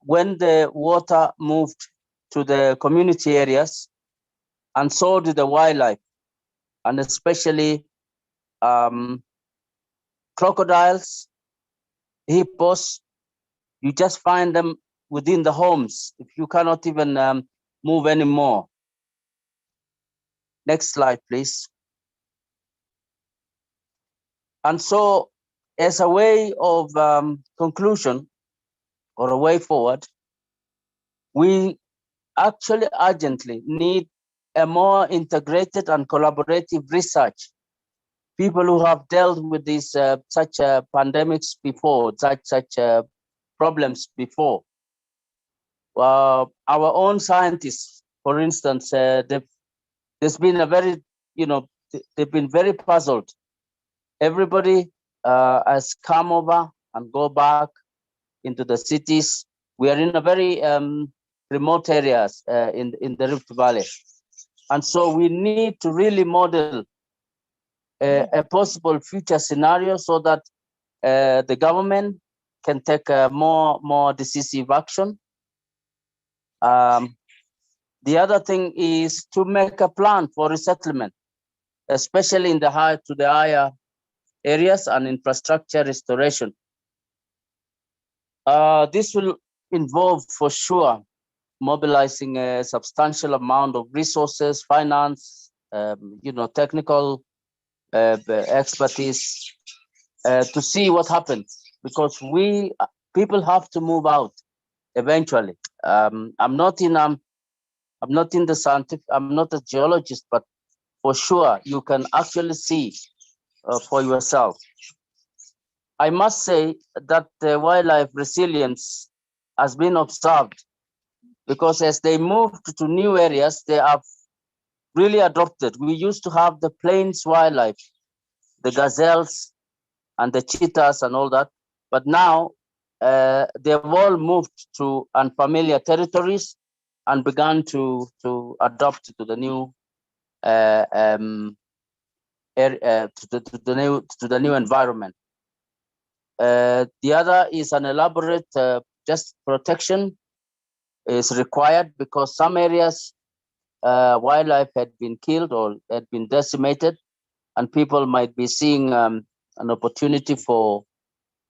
Speaker 6: when the water moved to the community areas, and so did the wildlife, and especially crocodiles, hippos, you just find them within the homes if you cannot even move anymore. Next slide, please. And so, as a way of conclusion or a way forward, we actually urgently need a more integrated and collaborative research. People who have dealt with these such pandemics before, such problems before. Our own scientists, for instance, there's been a very, they've been very puzzled. Everybody has come over and go back into the cities. We are in a very remote areas in the Rift Valley. And so we need to really model a possible future scenario so that the government can take more decisive action. The other thing is to make a plan for resettlement, especially in the higher areas and infrastructure restoration. This will involve, for sure, mobilizing a substantial amount of resources, finance, technical expertise to see what happens, because people have to move out eventually. I'm not in the scientific. I'm not a geologist, but for sure you can actually see for yourself. I must say that the wildlife resilience has been observed, because as they moved to new areas, they have really adopted. We used to have the plains wildlife, the gazelles and the cheetahs and all that, but now they've all moved to unfamiliar territories and began to adopt to the new to the new environment. The other is an elaborate just protection is required, because some areas wildlife had been killed or had been decimated, and people might be seeing an opportunity for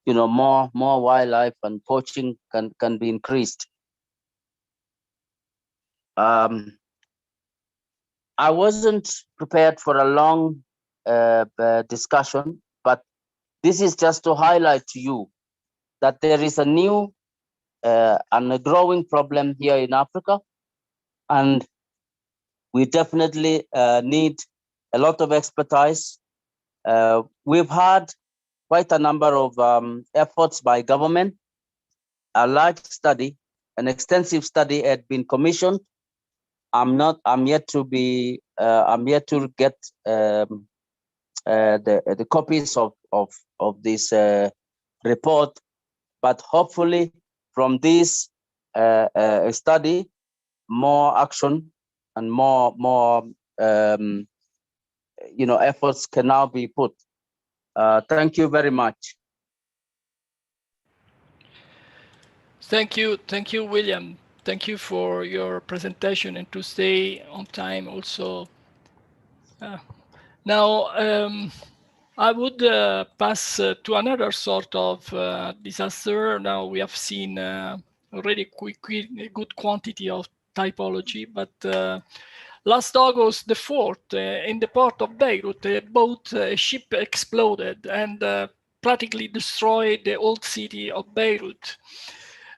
Speaker 6: more wildlife, and poaching can be increased. I wasn't prepared for a long discussion, but this is just to highlight to you that there is a new and a growing problem here in Africa, and we definitely need a lot of expertise. We've had quite a number of efforts by government. A large study, an extensive study had been commissioned. I'm yet to get the copies of this report, but hopefully from this study, more action and more efforts can now be put. Thank you very much.
Speaker 1: Thank you, William. Thank you for your presentation and to stay on time also. Now, I would pass to another sort of disaster. Now we have seen already a good quantity of typology, but Last August the 4th, in the port of Beirut, a ship exploded and practically destroyed the old city of Beirut,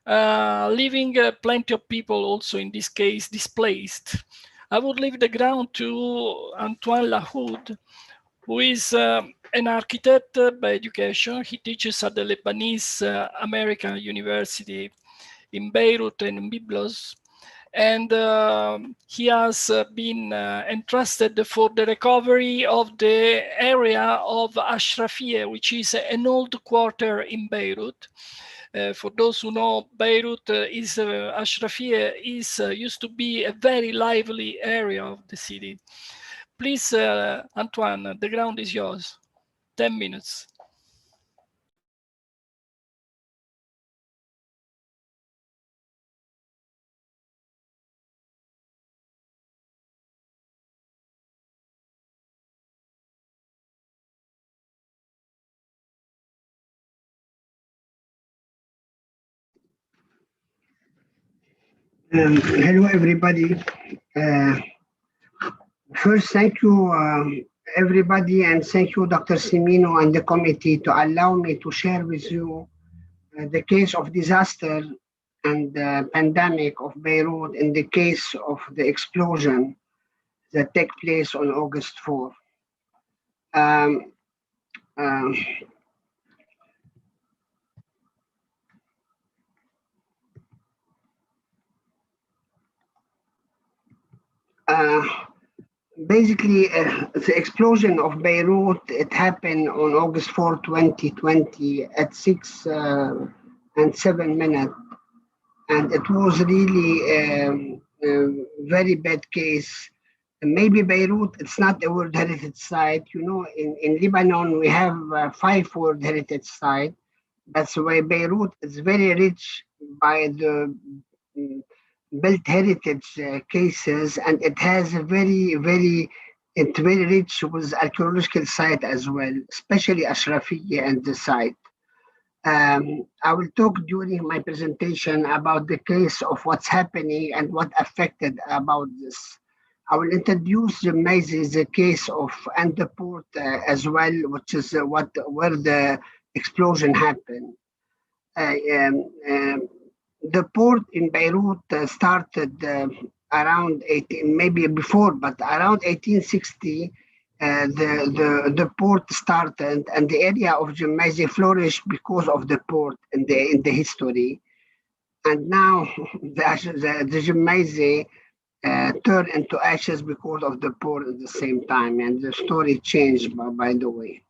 Speaker 1: leaving plenty of people also in this case displaced. I would leave the ground to Antoine Lahoud, who is an architect by education. He teaches at the Lebanese American University in Beirut and in Byblos. And he has been entrusted for the recovery of the area of Ashrafiyeh, which is an old quarter in Beirut. For those who know, Beirut Ashrafiyeh used to be a very lively area of the city. Please, Antoine, the ground is yours. 10 minutes.
Speaker 7: Hello, everybody. First, thank you, everybody, and thank you, Dr. Semino and the committee, to allow me to share with you the case of disaster and pandemic of Beirut in the case of the explosion that took place on August 4. Basically, the explosion of Beirut, it happened on August 4, 2020 at 6 and 7 minutes. And it was really a very bad case. And maybe Beirut, it's not a World Heritage Site. You know, in Lebanon, we have 5 World Heritage Sites. That's why Beirut is very rich by the built heritage cases, and it has a very rich with archaeological site as well, especially Ashrafiyeh and the site. I will talk during my presentation about the case of what's happening and what affected about this. I will introduce the case of Underport as well, which is where the explosion happened. The port in Beirut started around 18, maybe before, but around 1860, the port started, and the area of Jumeirah flourished because of the port in the history. And now the Jumeirah turned into ashes because of the port at the same time, and the story changed, by the way.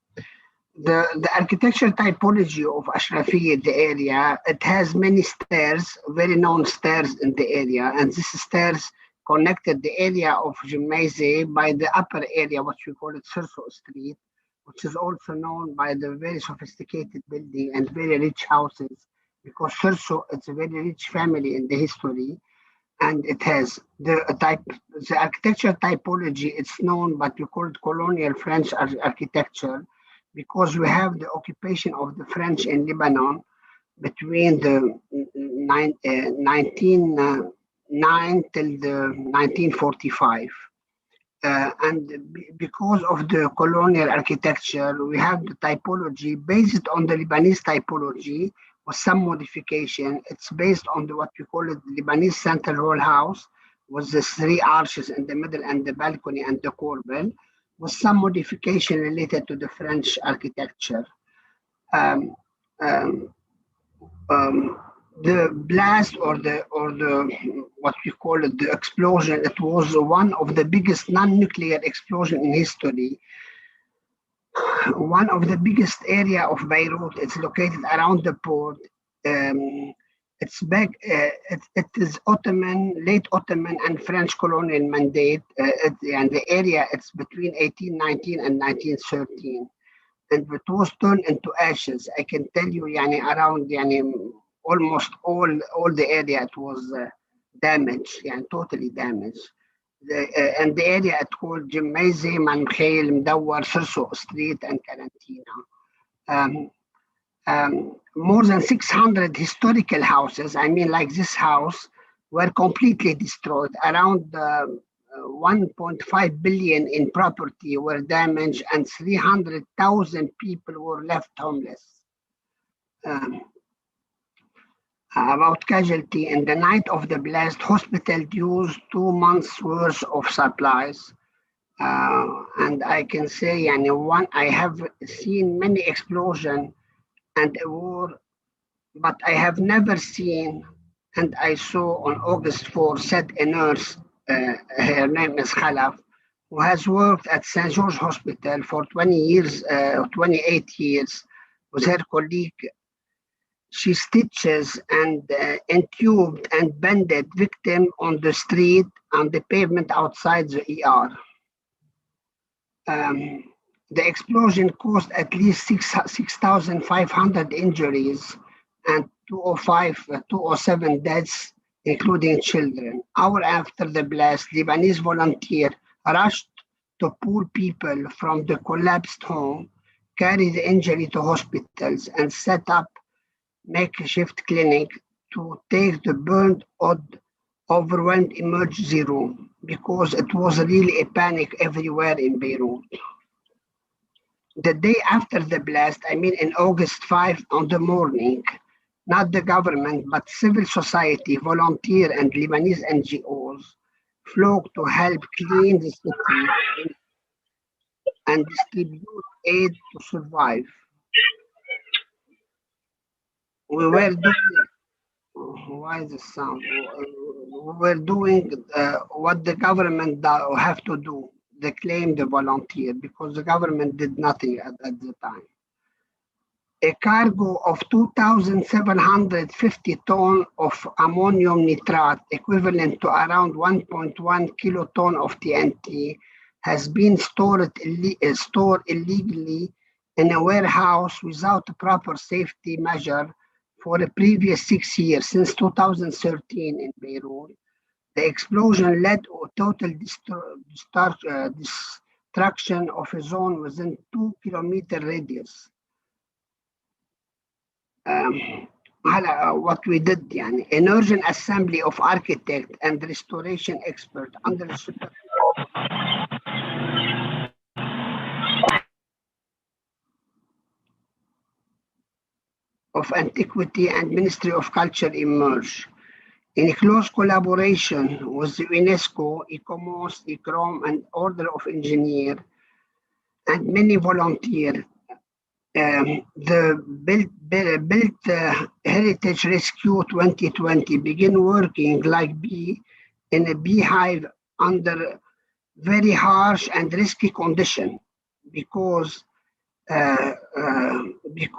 Speaker 7: The architectural typology of Ashrafiyeh, the area, it has many stairs, very known stairs in the area, and these stairs connected the area of Jumeirah by the upper area, what we call it Surso Street, which is also known by the very sophisticated building and very rich houses, because Surso is a very rich family in the history, and it has the architectural typology. It's known, but we call it colonial French architecture, because we have the occupation of the French in Lebanon between the 1909 till the 1945. And because of the colonial architecture, we have the typology based on the Lebanese typology with some modification. It's based on what we call it the Lebanese Central Hall House, with the 3 arches in the middle and the balcony and the corbel, with some modification related to the French architecture. The blast or the what we call it, the explosion, it was one of the biggest non-nuclear explosion in history. One of the biggest area of Beirut. It's located around the port. It's back. It is late Ottoman and French colonial mandate, and the area it's between 1819 and 1913, and it was turned into ashes. I can tell you, around, almost all the area it was damaged, totally damaged. And the area it's called Jumeirah, Mankhel, Mdawar, Surso Street, and Karantina. More than 600 historical houses, like this house, were completely destroyed. Around 1.5 billion in property were damaged and 300,000 people were left homeless. About casualty, in the night of the blast, hospital used 2 months worth of supplies. And I can say, I have seen many explosions and a war, but I have never seen, and I saw on August 4, said a nurse, her name is Khalaf, who has worked at St. George Hospital for 20 years, 28 years with her colleague. She stitches and intubed and bended victim on the street, on the pavement outside the ER. The explosion caused at least 6,500 injuries and 207 deaths, including children. Hour after the blast, Lebanese volunteers rushed to pull people from the collapsed home, carry the injury to hospitals, and set up makeshift clinic to take the burned or overwhelmed emergency room, because it was really a panic everywhere in Beirut. The day after the blast, in August 5 on the morning, not the government, but civil society, volunteer and Lebanese NGOs flocked to help clean the city and distribute aid to survive. We were doing, why is the sound? We were doing what the government have to do. They claim the volunteer, because the government did nothing at the time. A cargo of 2,750 tons of ammonium nitrate, equivalent to around 1.1 kiloton of TNT, has been stored illegally in a warehouse without a proper safety measure for the previous 6 years, since 2013 in Beirut. The explosion led to a total destruction of a zone within 2-kilometer radius. What we did, an urgent assembly of architect and restoration expert under the of Antiquity and Ministry of Culture emerged. In close collaboration with the UNESCO, ICOMOS, ICROM, and Order of Engineers, and many volunteers, the Built Heritage Rescue 2020 began working like bee in a beehive under very harsh and risky condition, because it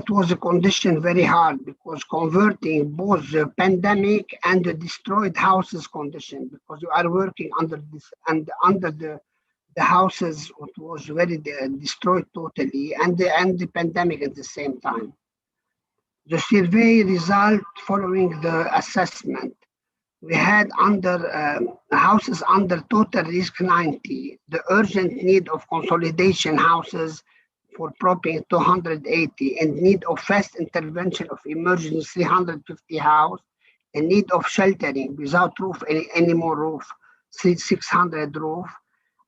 Speaker 7: was a condition very hard, because converting both the pandemic and the destroyed houses condition, because you are working under this and under the houses, it was very destroyed totally, and the pandemic at the same time. The survey result following the assessment, we had under houses under total risk 90, the urgent need of consolidation houses for propping 280, in need of fast intervention of emergency 350 house, in need of sheltering without roof, any more roof, 600 roof,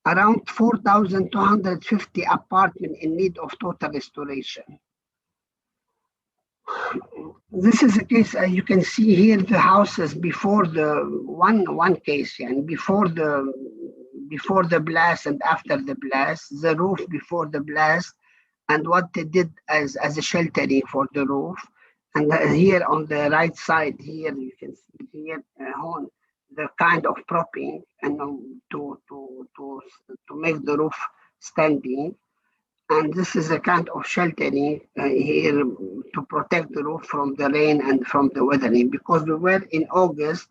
Speaker 7: around 4,250 apartments in need of total restoration. This is a case, you can see here the houses before the one case, and before the blast and after the blast, the roof before the blast, and what they did as a sheltering for the roof. And here on the right side, here you can see here the kind of propping and to make the roof standing. And this is a kind of sheltering here to protect the roof from the rain and from the weathering, because we were in August,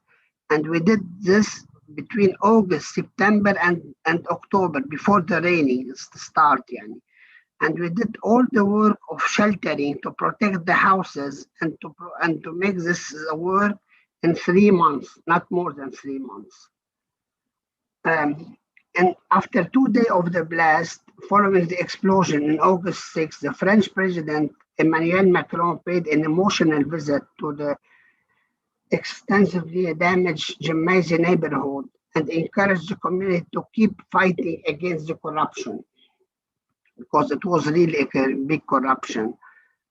Speaker 7: and we did this between August, September, and October, before the raining start. And we did all the work of sheltering to protect the houses and to make this work in 3 months, not more than 3 months. And after 2 days of the blast, following the explosion in August 6, the French President Emmanuel Macron paid an emotional visit to the extensively damaged Gemmaise neighborhood and encourage the community to keep fighting against the corruption, because it was really a big corruption.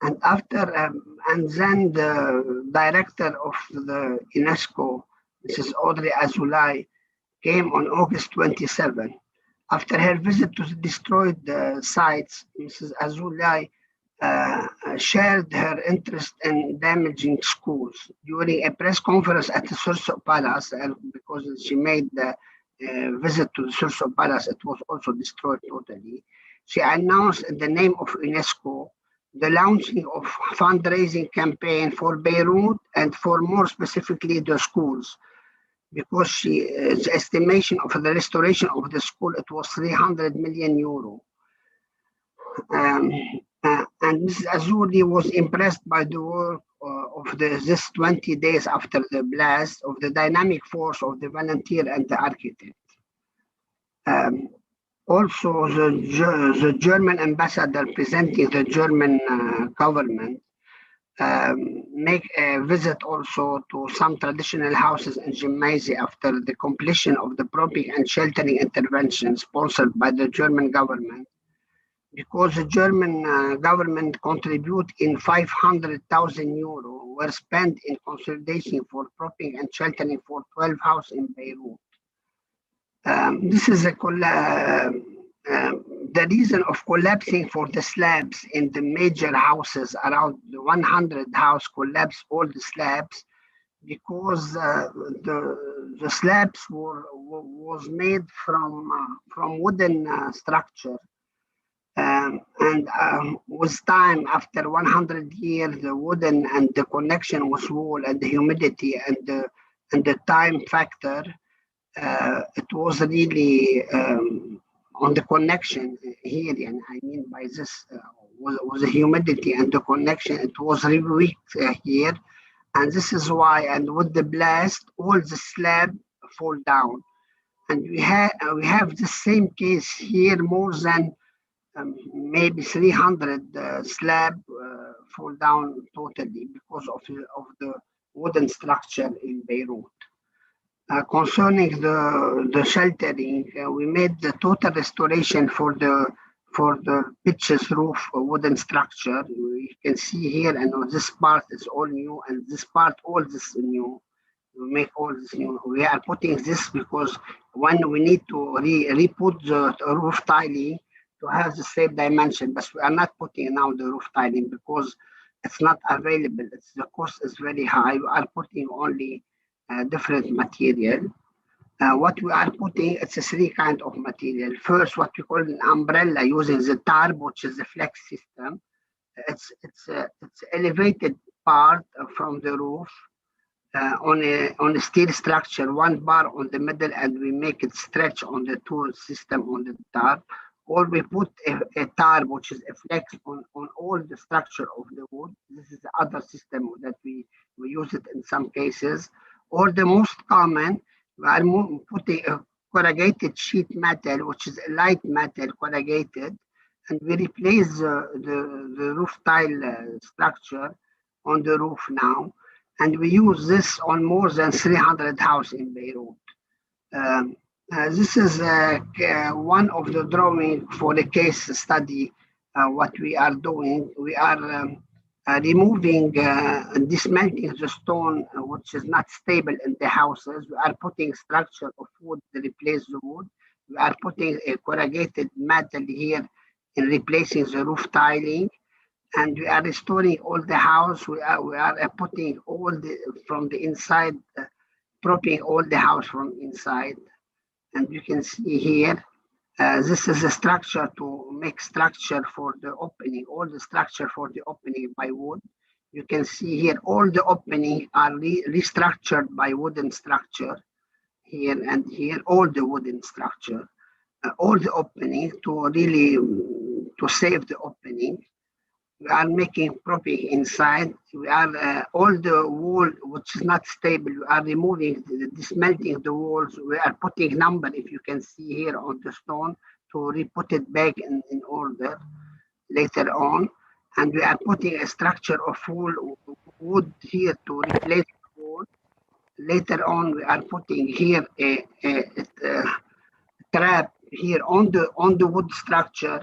Speaker 7: And and then the director of the UNESCO, Mrs. Audrey Azoulay, came on August 27. After her visit to the destroyed sites, Mrs. Azoulay shared her interest in damaging schools. During a press conference at the Surso Palace, because she made the visit to the Surso Palace, it was also destroyed totally. She announced in the name of UNESCO the launching of fundraising campaign for Beirut and for more specifically the schools, because the estimation of the restoration of the school, it was 300 million euro. And Mrs. Azoulay was impressed by the work of this 20 days after the blast, of the dynamic force of the volunteer and the architect. Also, the German ambassador presenting the German government make a visit also to some traditional houses in Jemmaisi after the completion of the propping and sheltering intervention sponsored by the German government, because the German government contribute in 500,000 euro were spent in consolidation for propping and sheltering for 12 houses in Beirut. This is the reason of collapsing for the slabs in the major houses. Around 100 house collapsed all the slabs, because the slabs was made from wooden structure. And with time, after 100 years, the wooden and the connection was wall and the humidity and the time factor, it was really on the connection here, and I mean by this was the humidity and the connection, it was really weak here, and this is why, and with the blast, all the slab fall down, and we have the same case here, more than maybe 300 slab fall down totally because of the wooden structure in Beirut. Concerning the sheltering, we made the total restoration for the pitches roof wooden structure. You can see here, and this part is all new, and this part all this new. We make all this new. We are putting this because when we need to re-put the roof tiling to have the same dimension, but we are not putting now the roof tiling because it's not available. The cost is very high. We are putting only different material. What we are putting, it's a three kind of material. First, what we call an umbrella using the tarp, which is the flex system. It's elevated part from the roof on a steel structure, one bar on the middle, and we make it stretch on the two system on the tarp. Or we put a tarp, which is a flex on all the structure of the wood. This is the other system that we use it in some cases. Or the most common, we are putting a corrugated sheet metal, which is a light metal corrugated, and we replace the roof tile structure on the roof now. And we use this on more than 300 houses in Beirut. This is one of the drawing for the case study. What we are doing, we are removing, dismantling the stone, which is not stable in the houses. We are putting structure of wood to replace the wood. We are putting a corrugated metal here in replacing the roof tiling. And we are restoring all the house. We are putting all from the inside, propping all the house from inside. And you can see here, this is a structure to make structure for the opening, all the structure for the opening by wood. You can see here, all the opening are restructured by wooden structure here and here, all the wooden structure, all the opening to really, to save the opening. We are making propping inside. We are all the wall which is not stable. We are removing, dismantling the walls. We are putting number, if you can see here on the stone, to re-put it back in order later on. And we are putting a structure of full wood here to replace the wall later on we are putting here a trap here on the wood structure,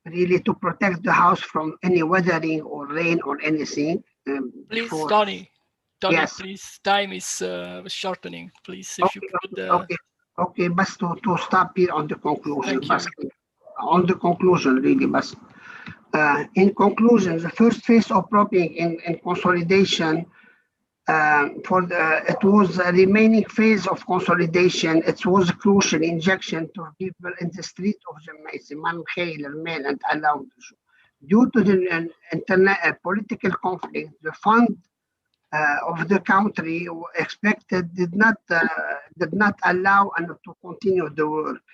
Speaker 7: really to protect the house from any weathering or rain or anything.
Speaker 1: Please,
Speaker 7: before.
Speaker 1: Tony,
Speaker 7: Yes.
Speaker 1: please, time is shortening. Please, if you could.
Speaker 7: Okay, but to stop here on the conclusion.
Speaker 1: Thank you.
Speaker 7: On the conclusion, really, but in conclusion, the first phase of propping and consolidation it was a remaining phase of consolidation. It was a crucial injection to people in the street of Jamaica, Mankhel, Mel, and Alam. Due to the political conflict, the fund of the country expected did not allow to continue the work.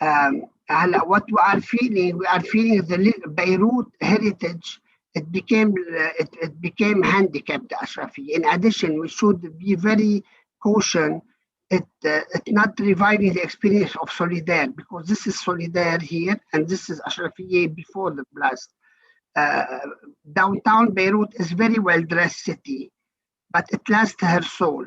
Speaker 7: What we are feeling the Beirut heritage. It became handicapped, Ashrafi. In addition, we should be very cautious at not reviving the experience of Solidaire, because this is Solidaire here and this is Ashrafieh before the blast. Downtown Beirut is very well-dressed city, but it lost her soul.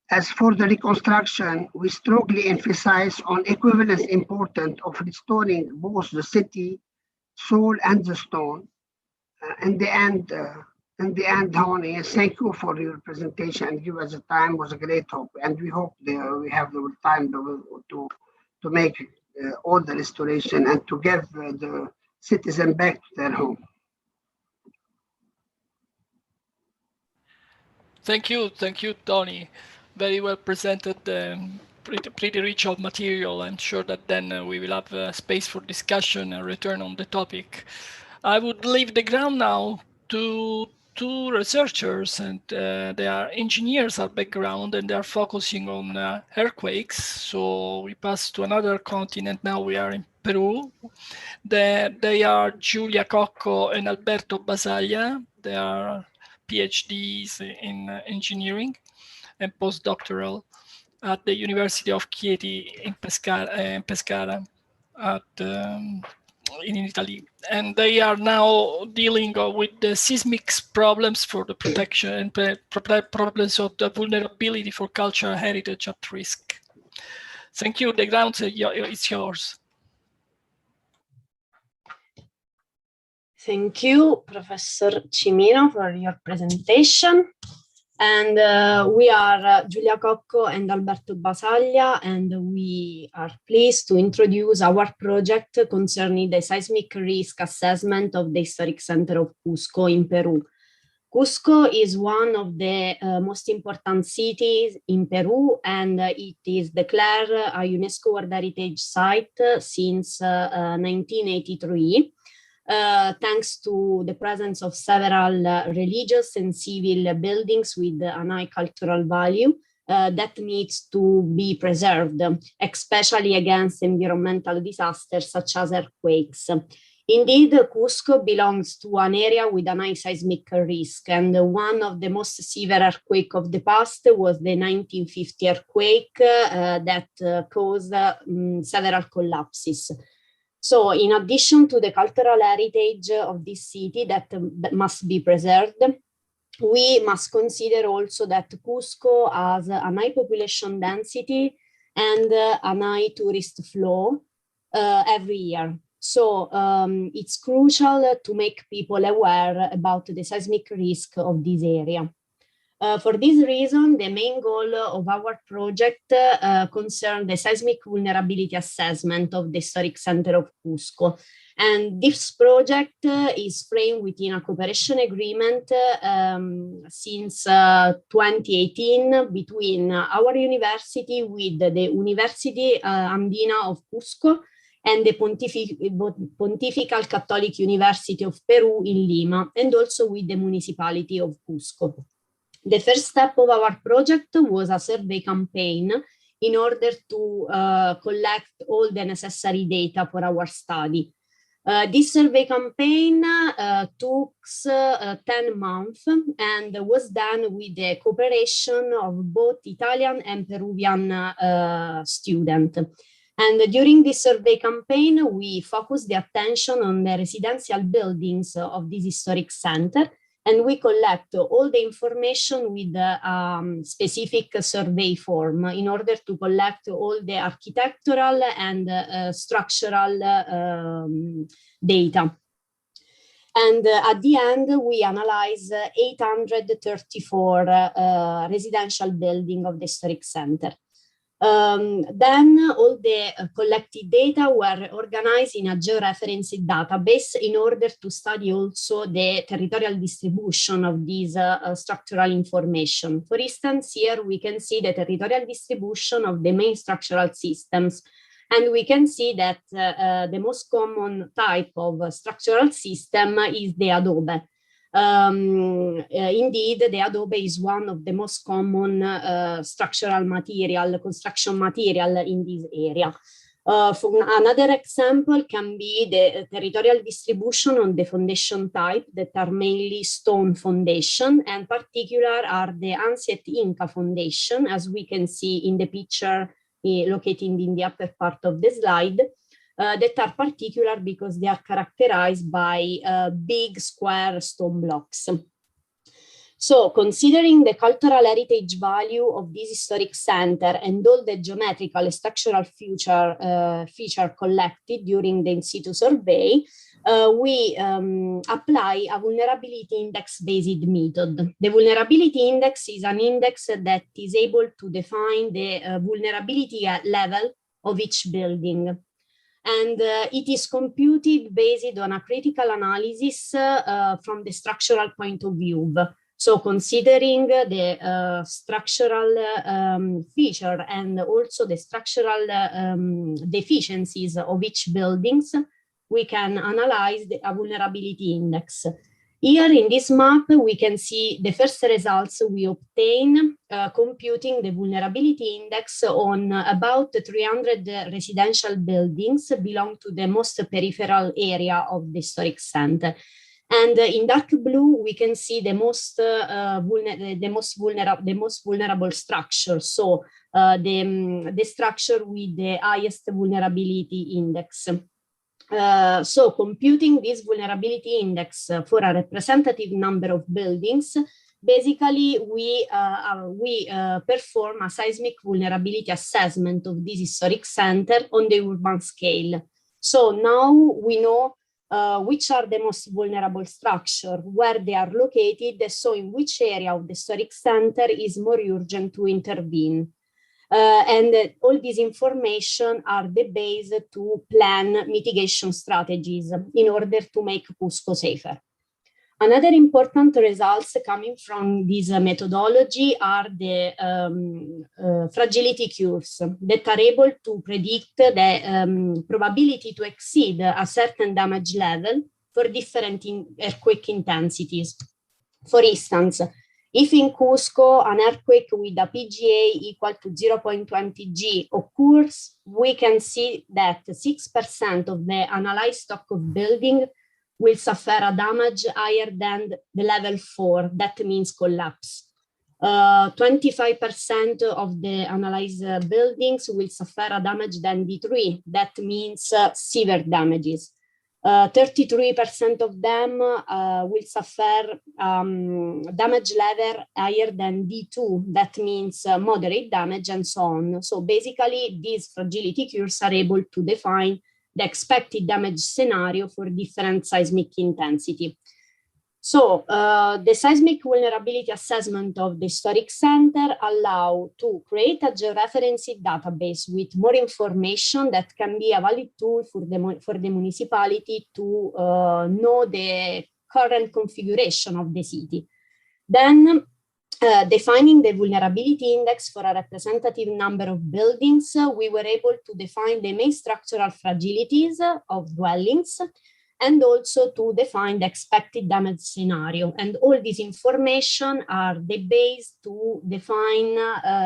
Speaker 7: As for the reconstruction, we strongly emphasize on equivalence importance of restoring both the city, soul, and the stone. In the end, Tony, thank you for your presentation and give us the time. It was a great hope, and we hope we have the time to make all the restoration and to give the citizen back to their home.
Speaker 1: Thank you, Tony. Very well presented. Pretty rich of material. I'm sure that then we will have space for discussion and return on the topic. I would leave the ground now to two researchers, and they are engineers at background, and they are focusing on earthquakes. So we pass to another continent. Now we are in Peru. They are Giulia Cocco and Alberto Basaglia. They are PhDs in engineering and postdoctoral at the University of Chieti in Pescara in Italy, and they are now dealing with the seismic problems for the protection and problems of the vulnerability for cultural heritage at risk. Thank you. The ground is yours.
Speaker 8: Thank you, Professor Cimino, for your presentation. And we are Giulia Cocco and Alberto Basaglia, and we are pleased to introduce our project concerning the seismic risk assessment of the historic center of Cusco in Peru. Cusco is one of the most important cities in Peru, and it is declared a UNESCO World Heritage Site since 1983. Thanks to the presence of several religious and civil buildings with a high cultural value that needs to be preserved, especially against environmental disasters such as earthquakes. Indeed, Cusco belongs to an area with a high seismic risk, and one of the most severe earthquakes of the past was the 1950 earthquake that caused several collapses. So in addition to the cultural heritage of this city that must be preserved, we must consider also that Cusco has a high population density and a high tourist flow every year. So it's crucial to make people aware about the seismic risk of this area. For this reason, the main goal of our project concerns the seismic vulnerability assessment of the historic center of Cusco. And this project is framed within a cooperation agreement since 2018 between our university with the University Andina of Cusco and the Pontifical Catholic University of Peru in Lima, and also with the municipality of Cusco. The first step of our project was a survey campaign in order to collect all the necessary data for our study. This survey campaign took 10 months and was done with the cooperation of both Italian and Peruvian students. And during this survey campaign, we focused the attention on the residential buildings of this historic center, And we collect all the information with a specific survey form in order to collect all the architectural and structural data. And at the end, we analyze 834 residential buildings of the historic center. Then all the collected data were organized in a georeferenced database in order to study also the territorial distribution of these structural information. For instance, here we can see the territorial distribution of the main structural systems. And we can see that the most common type of structural system is the adobe. Indeed, the adobe is one of the most common structural material, construction material in this area. Another example can be the territorial distribution on the foundation type that are mainly stone foundation, and particular are the ancient Inca foundation, as we can see in the picture located in the upper part of the slide. That are particular because they are characterized by big square stone blocks. So considering the cultural heritage value of this historic center and all the geometrical and structural feature collected during the in-situ survey, we apply a vulnerability index-based method. The vulnerability index is an index that is able to define the vulnerability level of each building. And it is computed based on a critical analysis from the structural point of view. So considering the structural feature and also the structural deficiencies of each buildings, we can analyze the vulnerability index. Here in this map, we can see the first results we obtain computing the vulnerability index on about 300 residential buildings belong to the most peripheral area of the historic center. And in dark blue, we can see the most vulnerable structure. So the structure with the highest vulnerability index. So computing this vulnerability index for a representative number of buildings, basically we perform a seismic vulnerability assessment of this historic center on the urban scale. So now we know which are the most vulnerable structure, where they are located, so in which area of the historic center is more urgent to intervene. And all this information are the base to plan mitigation strategies in order to make Cusco safer. Another important results coming from this methodology are the fragility curves that are able to predict the probability to exceed a certain damage level for different earthquake intensities. For instance, if in Cusco an earthquake with a PGA equal to 0.20 G occurs, we can see that 6% of the analyzed stock of building will suffer a damage higher than the level 4, that means collapse. 25% of the analyzed buildings will suffer a damage than D3, that means severe damages. 33% of them will suffer damage level higher than D2, that means moderate damage, and so on. So basically, these fragility curves are able to define the expected damage scenario for different seismic intensity. So the seismic vulnerability assessment of the historic center allow to create a georeferenced database with more information that can be a valid tool for the municipality to know the current configuration of the city. Then defining the vulnerability index for a representative number of buildings, we were able to define the main structural fragilities of dwellings, and also to define the expected damage scenario. And all this information are the base to define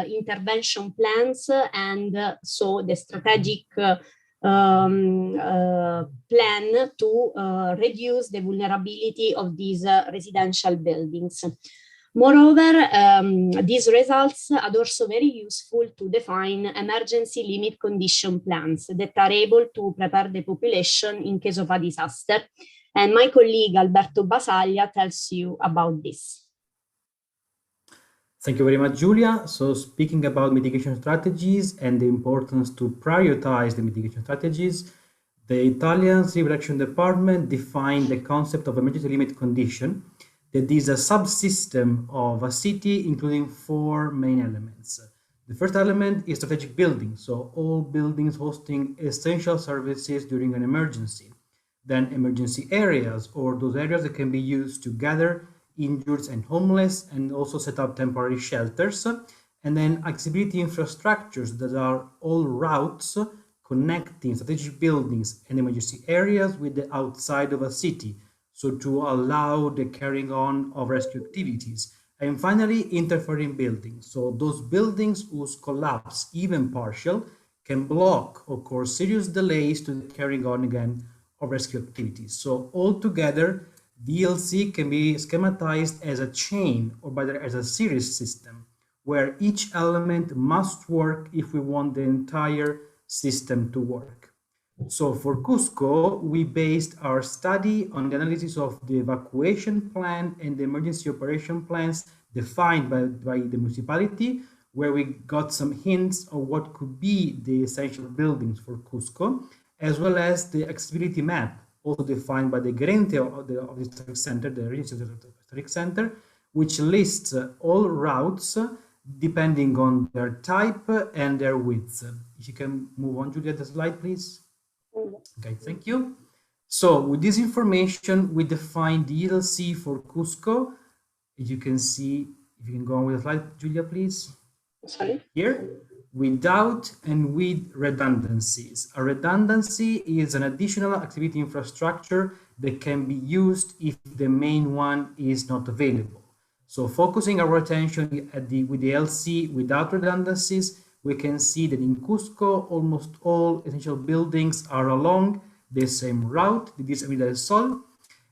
Speaker 8: intervention plans and so the strategic plan to reduce the vulnerability of these residential buildings. Moreover, these results are also very useful to define emergency limit condition plans that are able to prepare the population in case of a disaster. And my colleague Alberto Basaglia tells you about this.
Speaker 9: Thank you very much, Julia. So speaking about mitigation strategies and the importance to prioritize the mitigation strategies, the Italian Civil Action Department defined the concept of emergency limit condition that is a subsystem of a city, including four main elements. The first element is strategic buildings, so all buildings hosting essential services during an emergency. Then emergency areas, or those areas that can be used to gather injured and homeless and also set up temporary shelters. And then accessibility infrastructures that are all routes connecting strategic buildings and emergency areas with the outside of a city, so to allow the carrying on of rescue activities. And finally, interfering buildings. So those buildings whose collapse, even partial, can block or cause serious delays to the carrying on again of rescue activities. So altogether, DLC can be schematized as a chain or rather as a series system where each element must work if we want the entire system to work. So for Cusco, we based our study on the analysis of the evacuation plan and the emergency operation plans defined by the municipality, where we got some hints of what could be the essential buildings for Cusco, as well as the accessibility map, also defined by the gerente of the historic center, the regional historic center, which lists all routes depending on their type and their width. If you can move on, Julia, the slide, please. Okay, thank you. So with this information, we define the DLC for Cusco. As you can see, if you can go on with the slide, Julia, please.
Speaker 8: Sorry?
Speaker 9: Here, without and with redundancies. A redundancy is an additional activity infrastructure that can be used if the main one is not available. So focusing our attention with the LC without redundancies, we can see that in Cusco, almost all essential buildings are along the same route, this Avenida del Sol,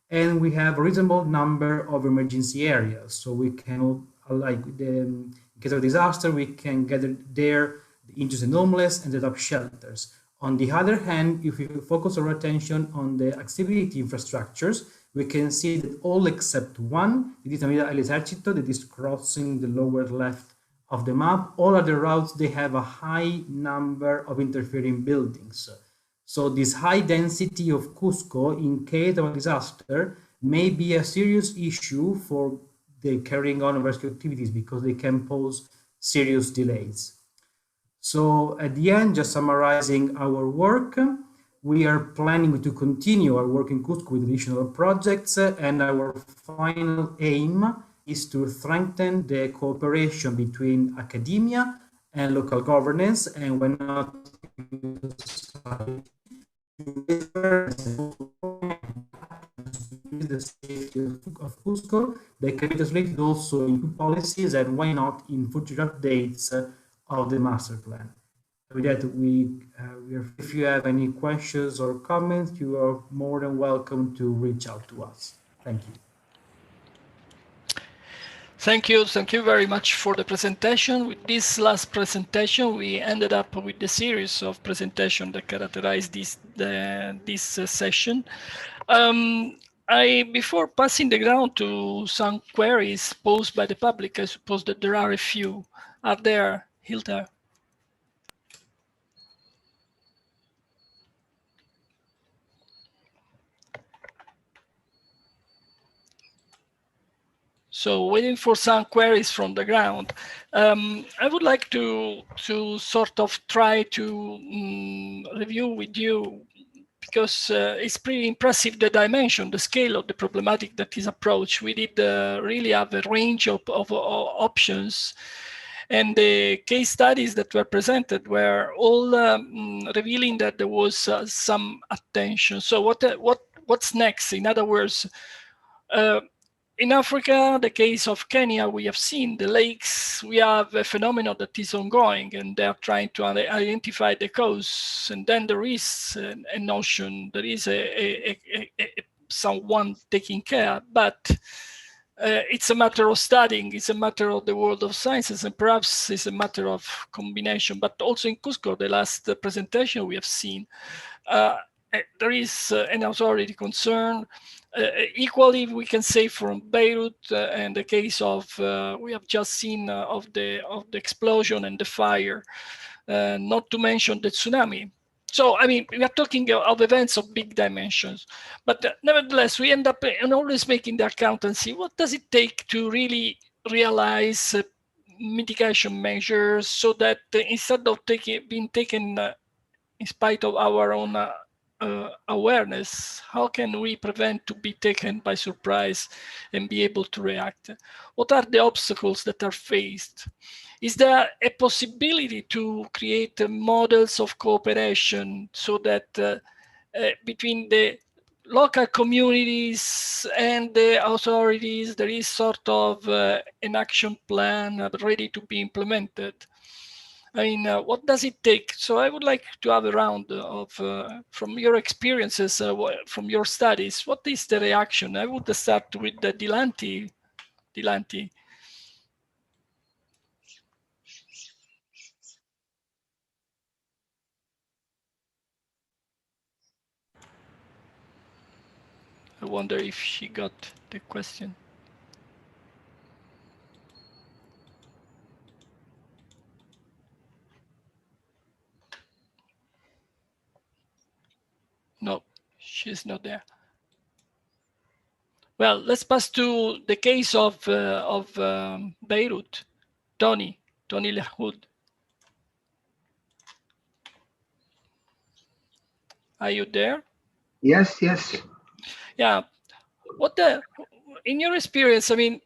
Speaker 9: and we have a reasonable number of emergency areas. So we can, in case of disaster, we can gather there the injured and homeless and set up shelters. On the other hand, if we focus our attention on the accessibility infrastructures, we can see that all except one, it is Avenida El Esercito, that is crossing the lower left of the map. All other routes, they have a high number of interfering buildings. So this high density of Cusco in case of a disaster may be a serious issue for the carrying on of rescue activities because they can pose serious delays. So at the end, just summarizing our work, we are planning to continue our work in Cusco with additional projects, and our final aim is to strengthen the cooperation between academia and local governance, and when not the safety of Cusco, they can be translated also into policies and why not in future updates of the master plan. With that, if you have any questions or comments, you are more than welcome to reach out to us. Thank you.
Speaker 1: Thank you very much for the presentation. With this last presentation, we ended up with the series of presentations that characterize this session. Before passing the ground to some queries posed by the public, I suppose that there are a few. Are there, Hilda? So waiting for some queries from the ground. I would like to sort of try to review with you, because it's pretty impressive the dimension, the scale of the problematic that is approached. We did really have a range of options, and the case studies that were presented were all revealing that there was some attention. So what's next? In other words, in Africa, the case of Kenya, we have seen the lakes. We have a phenomenon that is ongoing, and they are trying to identify the cause. And then there is a notion, there is someone taking care. But it's a matter of studying, it's a matter of the world of sciences, and perhaps it's a matter of combination. But also in Cusco, the last presentation we have seen, there is an authority concern. Equally, we can say from Beirut and the case of we have just seen of the explosion and the fire, not to mention the tsunami. So, I mean, we are talking of events of big dimensions, but nevertheless, we end up in always making the accountancy. What does it take to really realize mitigation measures so that instead of being taken in spite of our own awareness, how can we prevent to be taken by surprise and be able to react? What are the obstacles that are faced? Is there a possibility to create models of cooperation so that between the local communities and the authorities, there is sort of an action plan ready to be implemented? I mean, what does it take? So I would like to have a round of, from your experiences, from your studies, what is the reaction? I would start with the Dilanti. Dilanti. I wonder if she got the question. No, she's not there. Well, let's pass to the case of Beirut. Tony Lahoud. Are you there?
Speaker 7: Yes, yes.
Speaker 1: Yeah. What in your experience, I mean,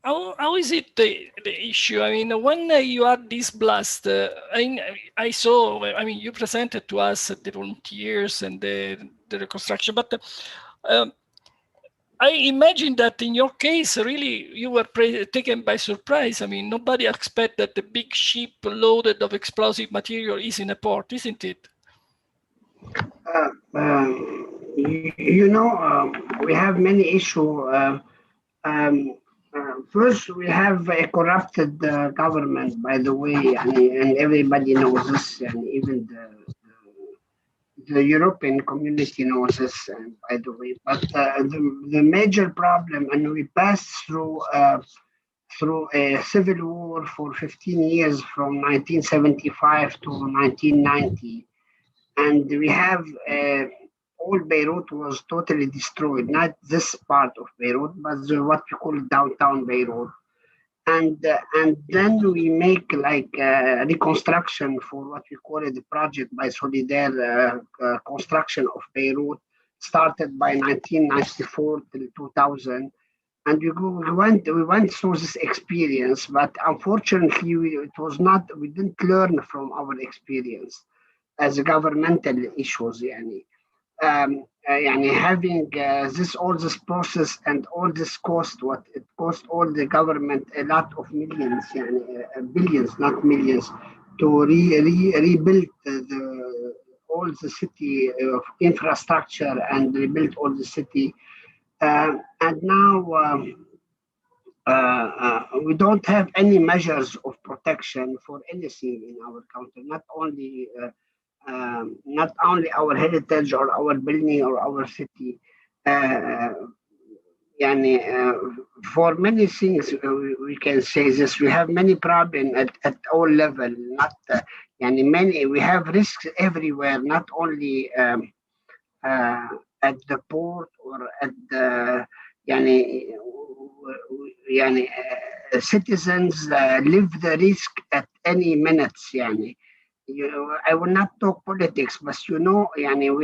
Speaker 1: how is it the issue? I mean, when you had this blast, I saw, I mean, you presented to us the volunteers and the reconstruction, but I imagine that in your case, really, you were taken by surprise. I mean, nobody expected that the big ship loaded of explosive material is in a port, isn't it?
Speaker 7: We have many issues. First, we have a corrupted government, by the way, and everybody knows this, and even the European community knows this, by the way. But the major problem, and we passed through a civil war for 15 years from 1975 to 1990. And we have all Beirut was totally destroyed, not this part of Beirut, but what we call downtown Beirut. And then we make like reconstruction for what we call it the project by Solidaire construction of Beirut, started by 1994 till 2000. And we went through this experience, but unfortunately we didn't learn from our experience as governmental issues. Having all this process and all this cost, what it cost all the government a lot of millions, billions, not millions, to rebuild all the city of infrastructure and rebuild all the city. And now we don't have any measures of protection for anything in our country, not only our heritage or our building or our city. For many things, we can say this. We have many problems at all levels. We have risks everywhere, not only at the port or at the citizens live the risk at any minutes. I will not talk politics, but we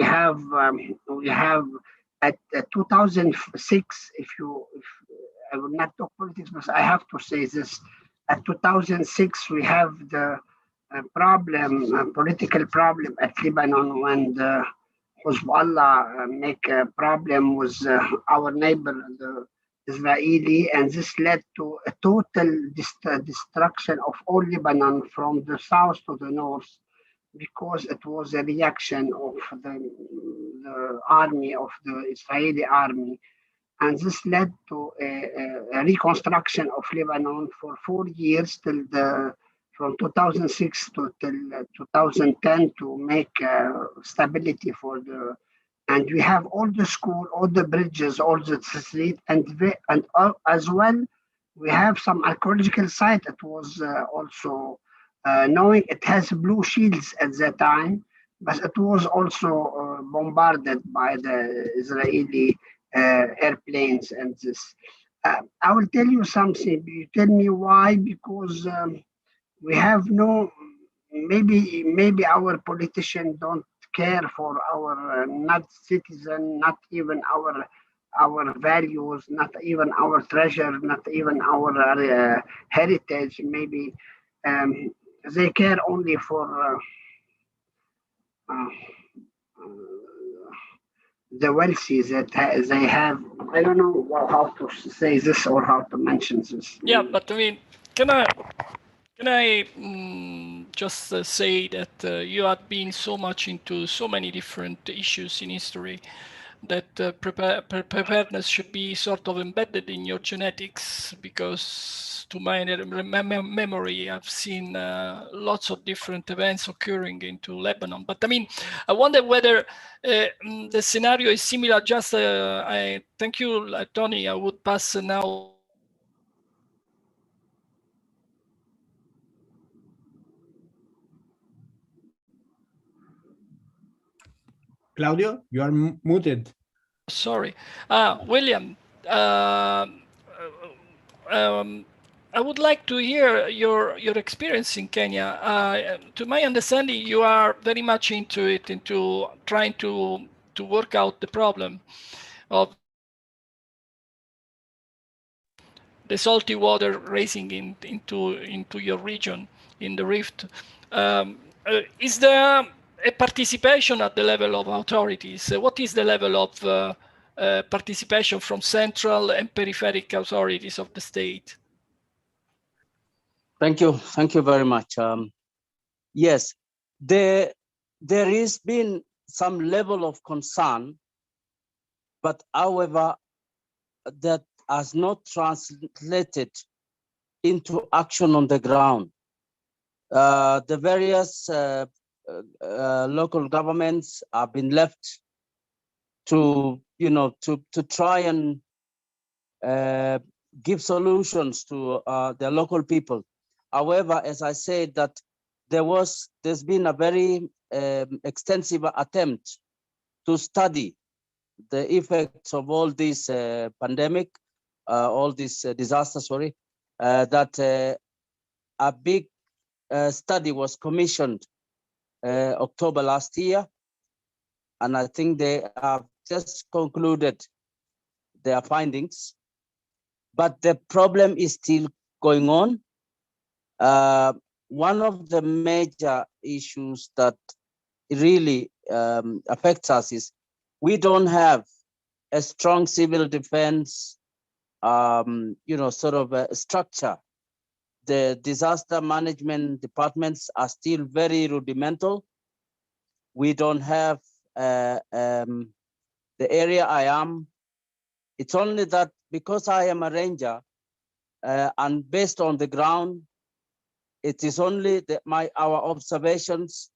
Speaker 7: have at 2006. If I will not talk politics, but I have to say this: at 2006, we have the political problem at Lebanon when the Hezbollah make a problem with our neighbor, the Israeli, and this led to a total destruction of all Lebanon from the south to the north, because it was a reaction of the army, of the Israeli army. And this led to a reconstruction of Lebanon for 4 years from 2006 to till 2010 to make stability for the. And we have all the school, all the bridges, all the street, and as well, we have some archaeological site. It was also knowing it has blue shields at that time, but it was also bombarded by the Israeli airplanes and this. I will tell you something. You tell me why? Because we have no. Maybe our politicians don't care for our not citizen, not even our values, not even our treasure, not even our heritage. Maybe um, they care only for. Uh, the wealthy that they have. I don't know how to say this or how to mention this.
Speaker 1: Yeah, but I mean, can I just say that you have been so much into so many different issues in history that preparedness should be sort of embedded in your genetics, because to my memory, I've seen lots of different events occurring into Lebanon. But I mean, I wonder whether the scenario is similar. Just I thank you, Tony. I would pass now.
Speaker 2: Claudio, you are muted.
Speaker 1: Sorry, William. I would like to hear your experience in Kenya. To my understanding, you are very much into it, into trying to work out the problem of the salty water racing into your region in the rift. Is there a participation at the level of authorities? What is the level of participation from central and peripheric authorities of the state?
Speaker 6: Thank you very much. Yes, there has been some level of concern, but however, that has not translated into action on the ground. The various local governments have been left to, to try and give solutions to their local people. However, as I said, that there's been a very extensive attempt to study the effects of all this pandemic, all this disaster, that a big study was commissioned October last year, and I think they have just concluded their findings. But the problem is still going on. One of the major issues that really affects us is we don't have a strong civil defense, sort of a structure. The disaster management departments are still very rudimental. We don't have the area I am. It's only that because I am a ranger and based on the ground, it is only our observations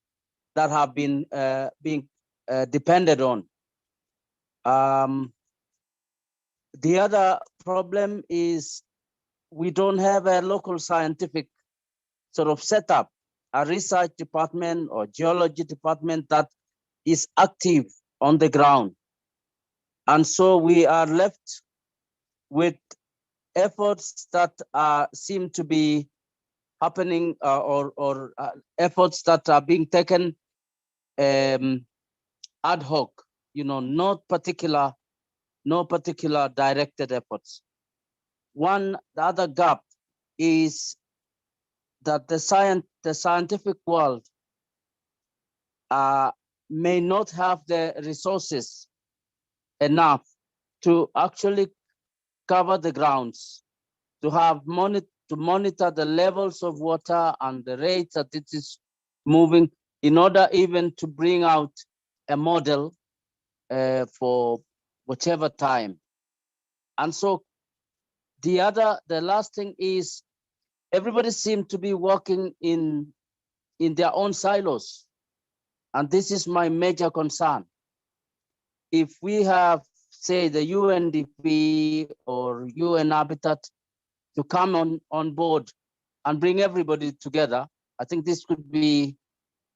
Speaker 6: that have been being depended on. The other problem is we don't have a local scientific sort of setup, a research department or geology department that is active on the ground. And so we are left with efforts that seem to be happening or efforts that are being taken ad hoc, no particular directed efforts. The other gap is that the scientific world may not have the resources enough to actually cover the grounds, to monitor the levels of water and the rates that it is moving, in order even to bring out a model for whichever time. And so the last thing is everybody seems to be working in their own silos. And this is my major concern. If we have, say, the UNDP or UN Habitat to come on board and bring everybody together, I think this could be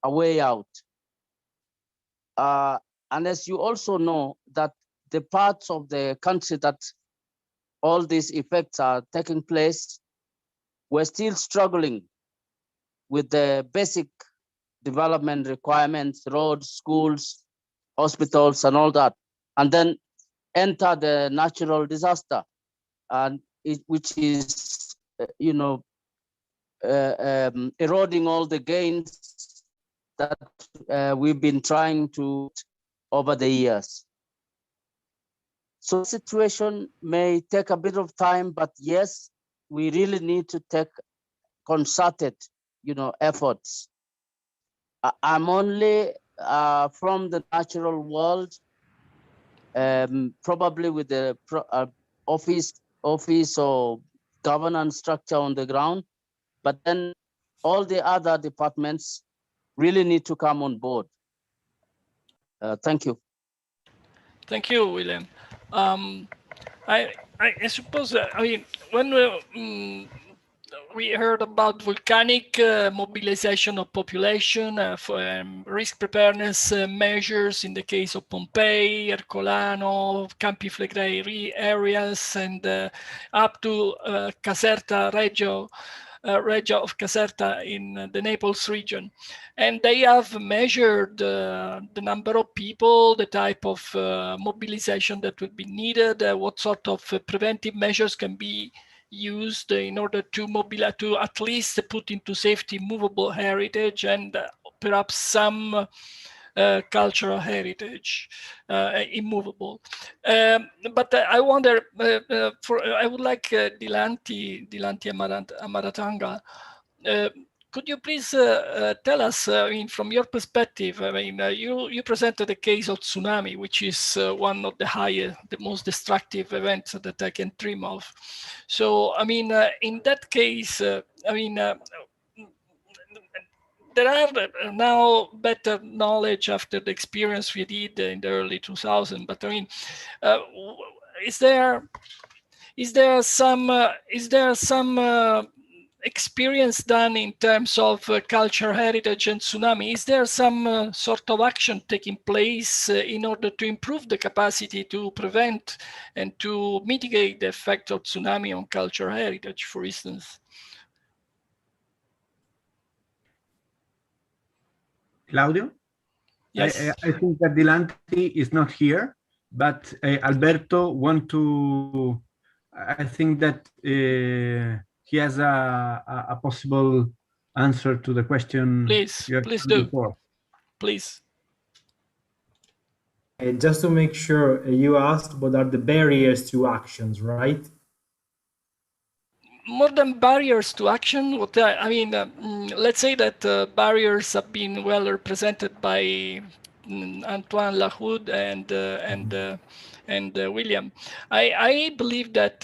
Speaker 6: a way out. And as you also know, that the parts of the country that all these effects are taking place, we're still struggling with the basic development requirements, roads, schools, hospitals, and all that. And then enter the natural disaster, and which is, eroding all the gains that we've been trying to over the years. So the situation may take a bit of time, but yes, we really need to take concerted, efforts. I'm only from the natural world, probably with the office or governance structure on the ground, but then all the other departments really need to come on board. Thank you.
Speaker 1: Thank you, William. I suppose, when we heard about volcanic mobilization of population for risk preparedness measures in the case of Pompeii, Ercolano, Campi Flegrei areas, and up to Caserta Reggio of Caserta in the Naples region. And they have measured the number of people, the type of mobilization that would be needed, what sort of preventive measures can be used in order to mobilize, to at least put into safety movable heritage and perhaps some cultural heritage, immovable. But I wonder, I would like Dilanti Amaratanga, could you please tell us, from your perspective, you presented the case of tsunami, which is one of the most destructive events that I can dream of. So, in that case, there are now better knowledge after the experience we did in the early 2000s. But is there some experience done in terms of cultural heritage and tsunami? Is there some sort of action taking place in order to improve the capacity to prevent and to mitigate the effect of tsunami on cultural heritage, for instance?
Speaker 2: Claudio?
Speaker 1: Yes.
Speaker 2: I think that Dilanti is not here, but Alberto want to, I think that he has a possible answer to the question.
Speaker 1: Please do.
Speaker 2: Before.
Speaker 1: Please.
Speaker 9: Just to make sure, you asked what are the barriers to actions, right?
Speaker 1: More than barriers to action, let's say that barriers have been well represented by Antoine Lahoud and William. I believe that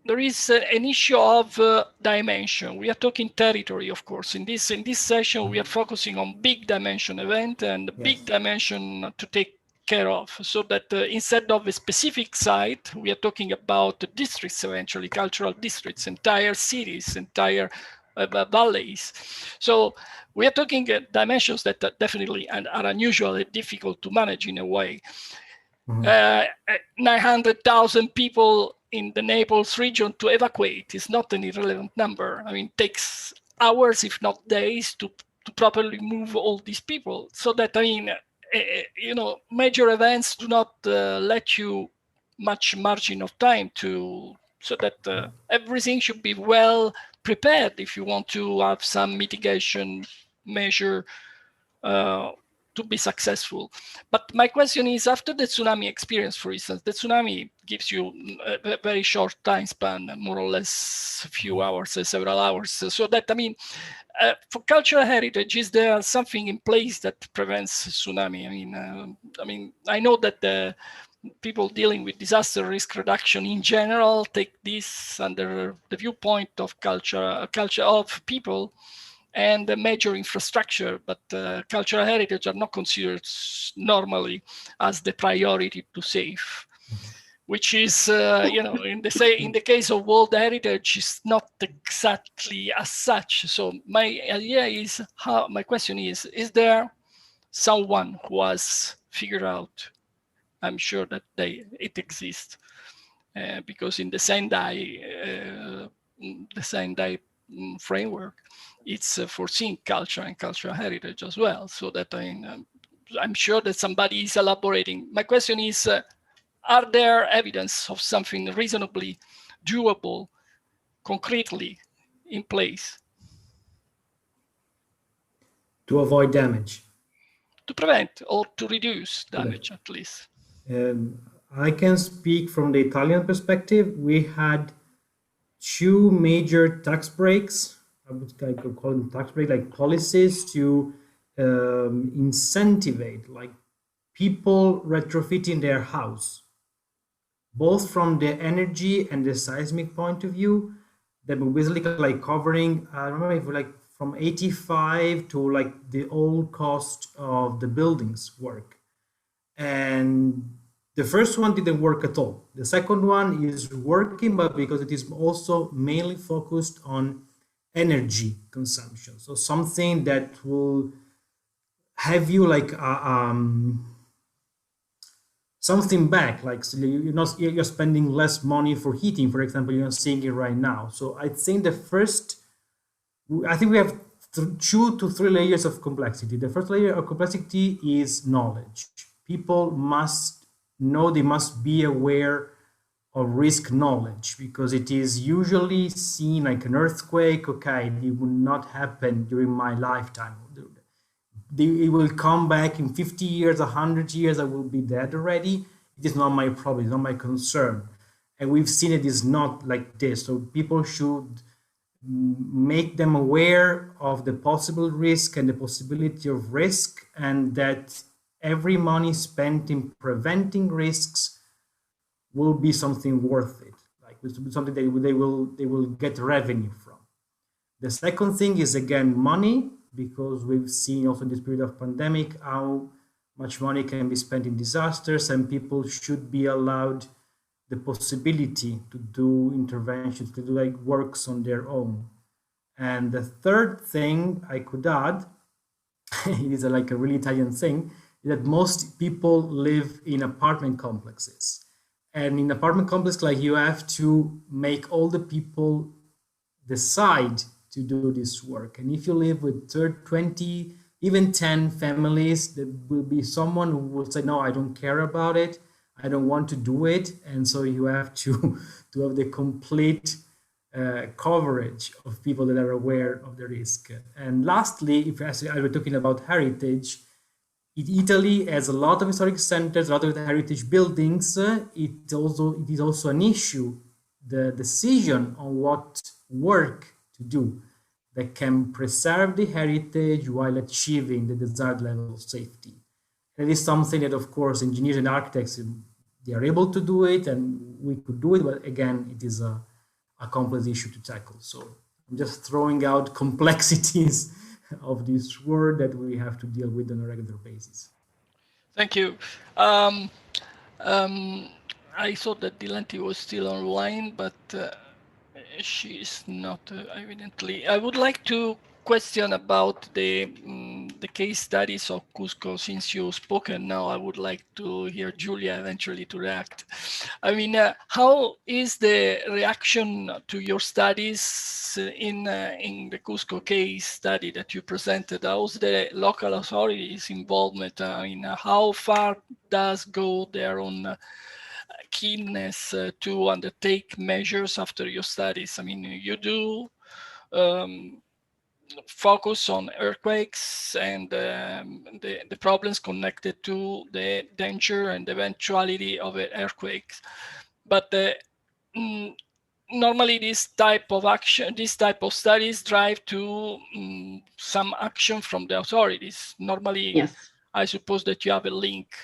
Speaker 1: there is an issue of dimension. We are talking territory, of course. In this session, we are focusing on big dimension event and big dimension to take care of, so that instead of a specific site, we are talking about districts, eventually cultural districts, entire cities, entire valleys. So we are talking dimensions that definitely are unusually difficult to manage in a way. 900,000 people in the Naples region to evacuate is not an irrelevant number. It takes hours, if not days, to properly move all these people. So that, major events do not let you much margin of time so that everything should be well prepared if you want to have some mitigation measure to be successful. But my question is, after the tsunami experience, for instance, the tsunami gives you a very short time span, more or less a few hours, several hours. So that, for cultural heritage, is there something in place that prevents tsunami? I know that people dealing with disaster risk reduction in general take this under the viewpoint of culture of people and the major infrastructure, but cultural heritage are not considered normally as the priority to save, which is, in the case of World Heritage, is not exactly as such. So my question is there someone who has figured out? I'm sure that it exists, because in the Sendai framework, it's foreseeing culture and cultural heritage as well. So that I'm sure that somebody is elaborating. My question is, are there evidence of something reasonably doable, concretely in place?
Speaker 9: To avoid damage.
Speaker 1: To prevent or to reduce damage, at least.
Speaker 9: I can speak from the Italian perspective. We had two major tax breaks. I could call them tax break, like policies to incentivize like people retrofitting their house, both from the energy and the seismic point of view. That were basically like covering, I remember if like from 85 to like the old cost of the buildings work. And the first one didn't work at all. The second one is working, but because it is also mainly focused on energy consumption. So something that will have you like something back, like so you're spending less money for heating, for example. You're seeing it right now. So I think I think we have 2 to 3 layers of complexity. The first layer of complexity is knowledge. People must know, they must be aware of risk knowledge, because it is usually seen like an earthquake. Okay, it will not happen during my lifetime. It will come back in 50 years, 100 years, I will be dead already. It is not my problem, it's not my concern. And we've seen it is not like this. So people should make them aware of the possible risk and the possibility of risk, and that every money spent in preventing risks will be something worth it, like something they will get revenue from. The second thing is again money, because we've seen also in this period of pandemic how much money can be spent in disasters, and people should be allowed the possibility to do interventions, to do like works on their own. And the third thing I could add, it is like a really Italian thing, is that most people live in apartment complexes. And in apartment complex, like you have to make all the people decide to do this work. And if you live with 20, even 10 families, there will be someone who will say, no, I don't care about it. I don't want to do it. And so you have to have the complete coverage of people that are aware of the risk. And lastly, if I were talking about heritage, Italy has a lot of historic centers, a lot of heritage buildings. It is also an issue, the decision on what work to do that can preserve the heritage while achieving the desired level of safety. That is something that, of course, engineers and architects, they are able to do it, and we could do it, but again, it is a complex issue to tackle. So I'm just throwing out complexities of this word that we have to deal with on a regular basis.
Speaker 1: Thank you. I thought that Dilanti was still online, but she is not, evidently. I would like to question about the case studies of Cusco. Since you've spoken now, I would like to hear Julia eventually to react. I mean, how is the reaction to your studies in the Cusco case study that you presented? How's the local authorities' involvement? I mean, how far does go their own keenness to undertake measures after your studies? I mean, you do focus on earthquakes and the problems connected to the danger and eventuality of earthquakes, but normally this type of studies drive to some action from the authorities. Normally,
Speaker 8: Yes.
Speaker 1: I suppose that you have a link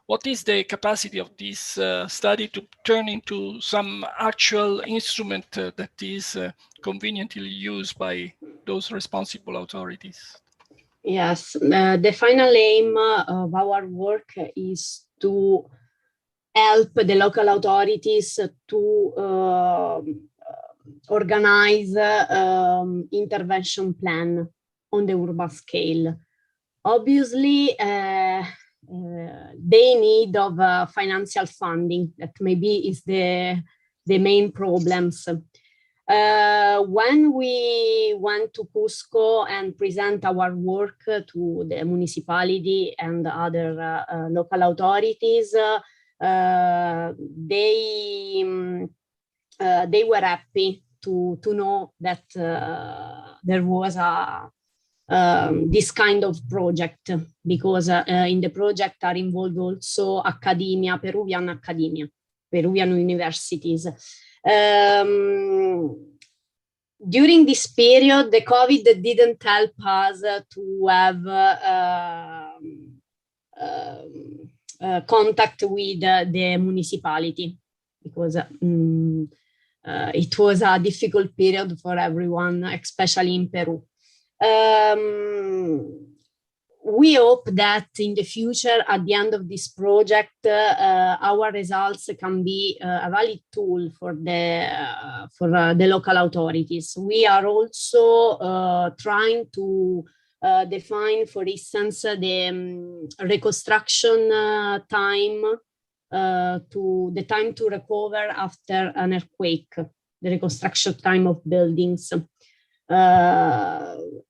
Speaker 1: what is the capacity of this study to turn into some actual instrument that is conveniently used by those responsible authorities?
Speaker 8: Yes, the final aim of our work is to help the local authorities to organize intervention plan on the urban scale. Obviously, they need of financial funding. That maybe is the main problems. When we went to Cusco and present our work to the municipality and other local authorities, they were happy to know that there was a this kind of project, because in the project are involved also academia, Peruvian universities. During this period, the COVID didn't help us to have contact with the municipality, because it was a difficult period for everyone, especially in Peru. We hope that in the future, at the end of this project, our results can be a valid tool for the local authorities. We are also trying to define, for instance, the reconstruction time, to the time to recover after an earthquake, the reconstruction time of buildings.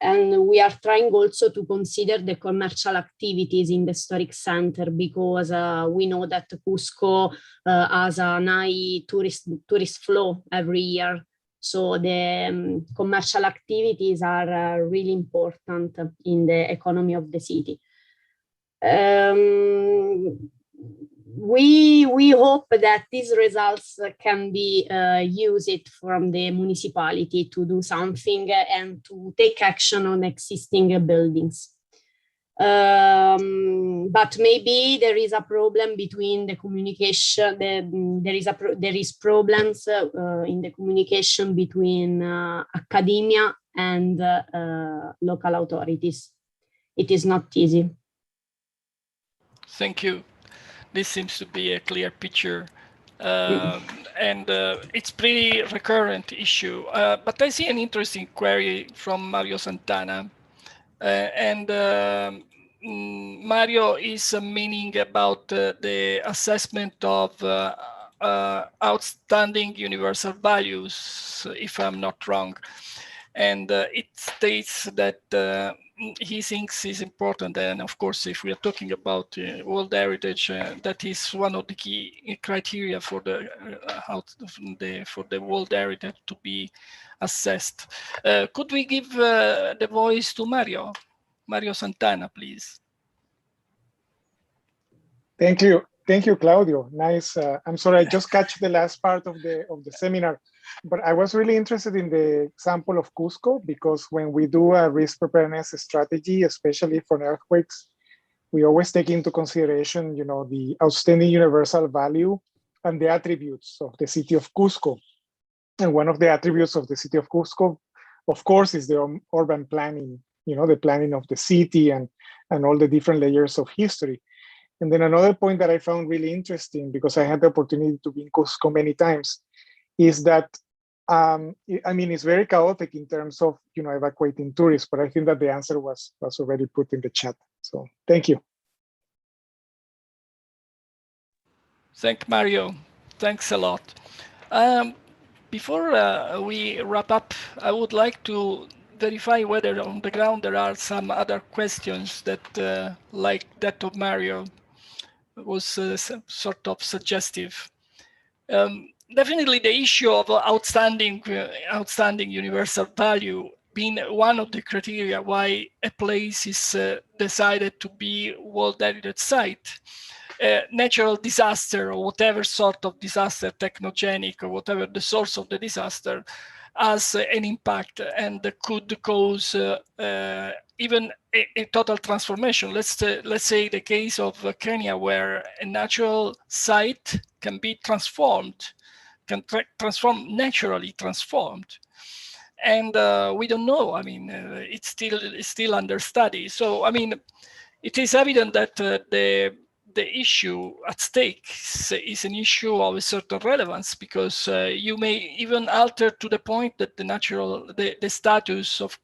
Speaker 8: And we are trying also to consider the commercial activities in the historic center, because we know that Cusco has a high tourist flow every year. So the commercial activities are really important in the economy of the city. We hope that these results can be used from the municipality to do something and to take action on existing buildings. But maybe there is a problem between the communication. There is problems in the communication between academia and local authorities. It is not easy.
Speaker 1: Thank you. This seems to be a clear picture, and it's pretty recurrent issue. But I see an interesting query from Mario Santana, Mario is meaning about the assessment of outstanding universal values, if I'm not wrong. And it states that he thinks is important. And of course, if we are talking about World Heritage, that is one of the key criteria for the World Heritage to be assessed. Could we give the voice to Mario? Mario Santana, please.
Speaker 10: Thank you, Claudio. Nice. I'm sorry, I just catch the last part of the seminar, but I was really interested in the example of Cusco, because when we do a risk preparedness strategy, especially for earthquakes, we always take into consideration, the outstanding universal value and the attributes of the city of Cusco. And one of the attributes of the city of Cusco, of course, is the urban planning, the planning of the city and all the different layers of history. And then another point that I found really interesting, because I had the opportunity to be in Cusco many times, is that, it's very chaotic in terms of, evacuating tourists, but I think that the answer was already put in the chat. So thank you.
Speaker 1: Thank Mario. Thanks a lot. Before we wrap up, I would like to verify whether on the ground there are some other questions that, like that of Mario, was sort of suggestive. Definitely the issue of outstanding universal value being one of the criteria why a place is decided to be World Heritage Site. Natural disaster or whatever sort of disaster, technogenic or whatever the source of the disaster, has an impact and could cause even a total transformation. Let's say the case of Kenya, where a natural site can be transformed, naturally transformed, and we don't know. I mean, it's still under study. So I mean, it is evident that the issue at stake is an issue of a certain relevance, because you may even alter to the point that the status of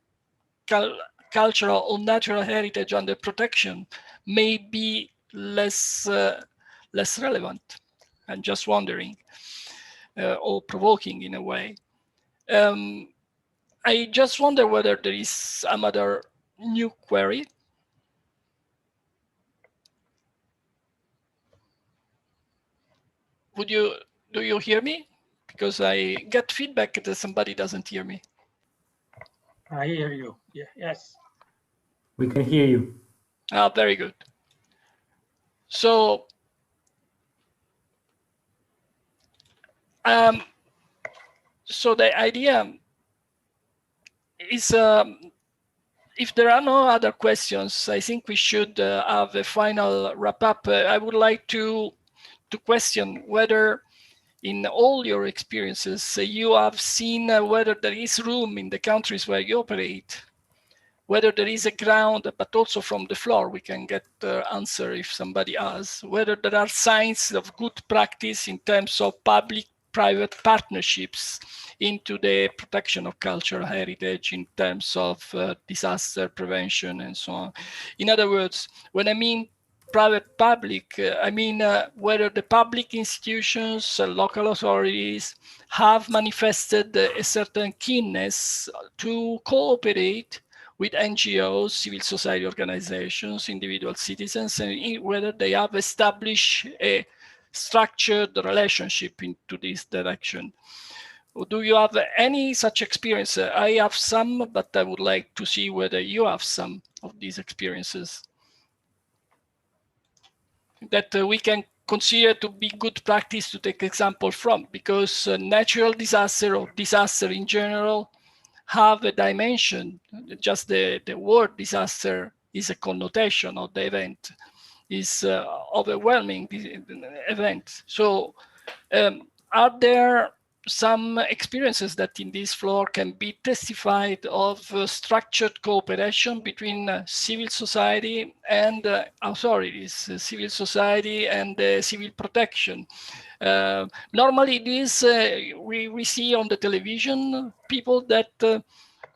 Speaker 1: cultural or natural heritage under protection may be less relevant. I'm just wondering, or provoking in a way. I just wonder whether there is some other new query. Do you hear me? Because I get feedback that somebody doesn't hear me.
Speaker 11: I hear you. Yeah, yes.
Speaker 9: We can hear you.
Speaker 1: Ah, very good. So, so the idea is, if there are no other questions, I think we should have a final wrap up. I would like to question whether, in all your experiences, you have seen whether there is room in the countries where you operate, whether there is a ground, but also from the floor we can get the answer if somebody asks, whether there are signs of good practice in terms of public-private partnerships into the protection of cultural heritage, in terms of disaster prevention and so on. In other words, when I mean private-public, I mean whether the public institutions, local authorities have manifested a certain keenness to cooperate with NGOs, civil society organizations, individual citizens, and whether they have established a structured relationship into this direction. Do you have any such experience? I have some, but I would like to see whether you have some of these experiences that we can consider to be good practice to take example from, because natural disaster or disaster in general have a dimension. Just the word disaster is a connotation of the event, is overwhelming event. So are there some experiences that in this floor can be testified of structured cooperation between civil society and authorities, civil society and civil protection? Normally this we see on the television people that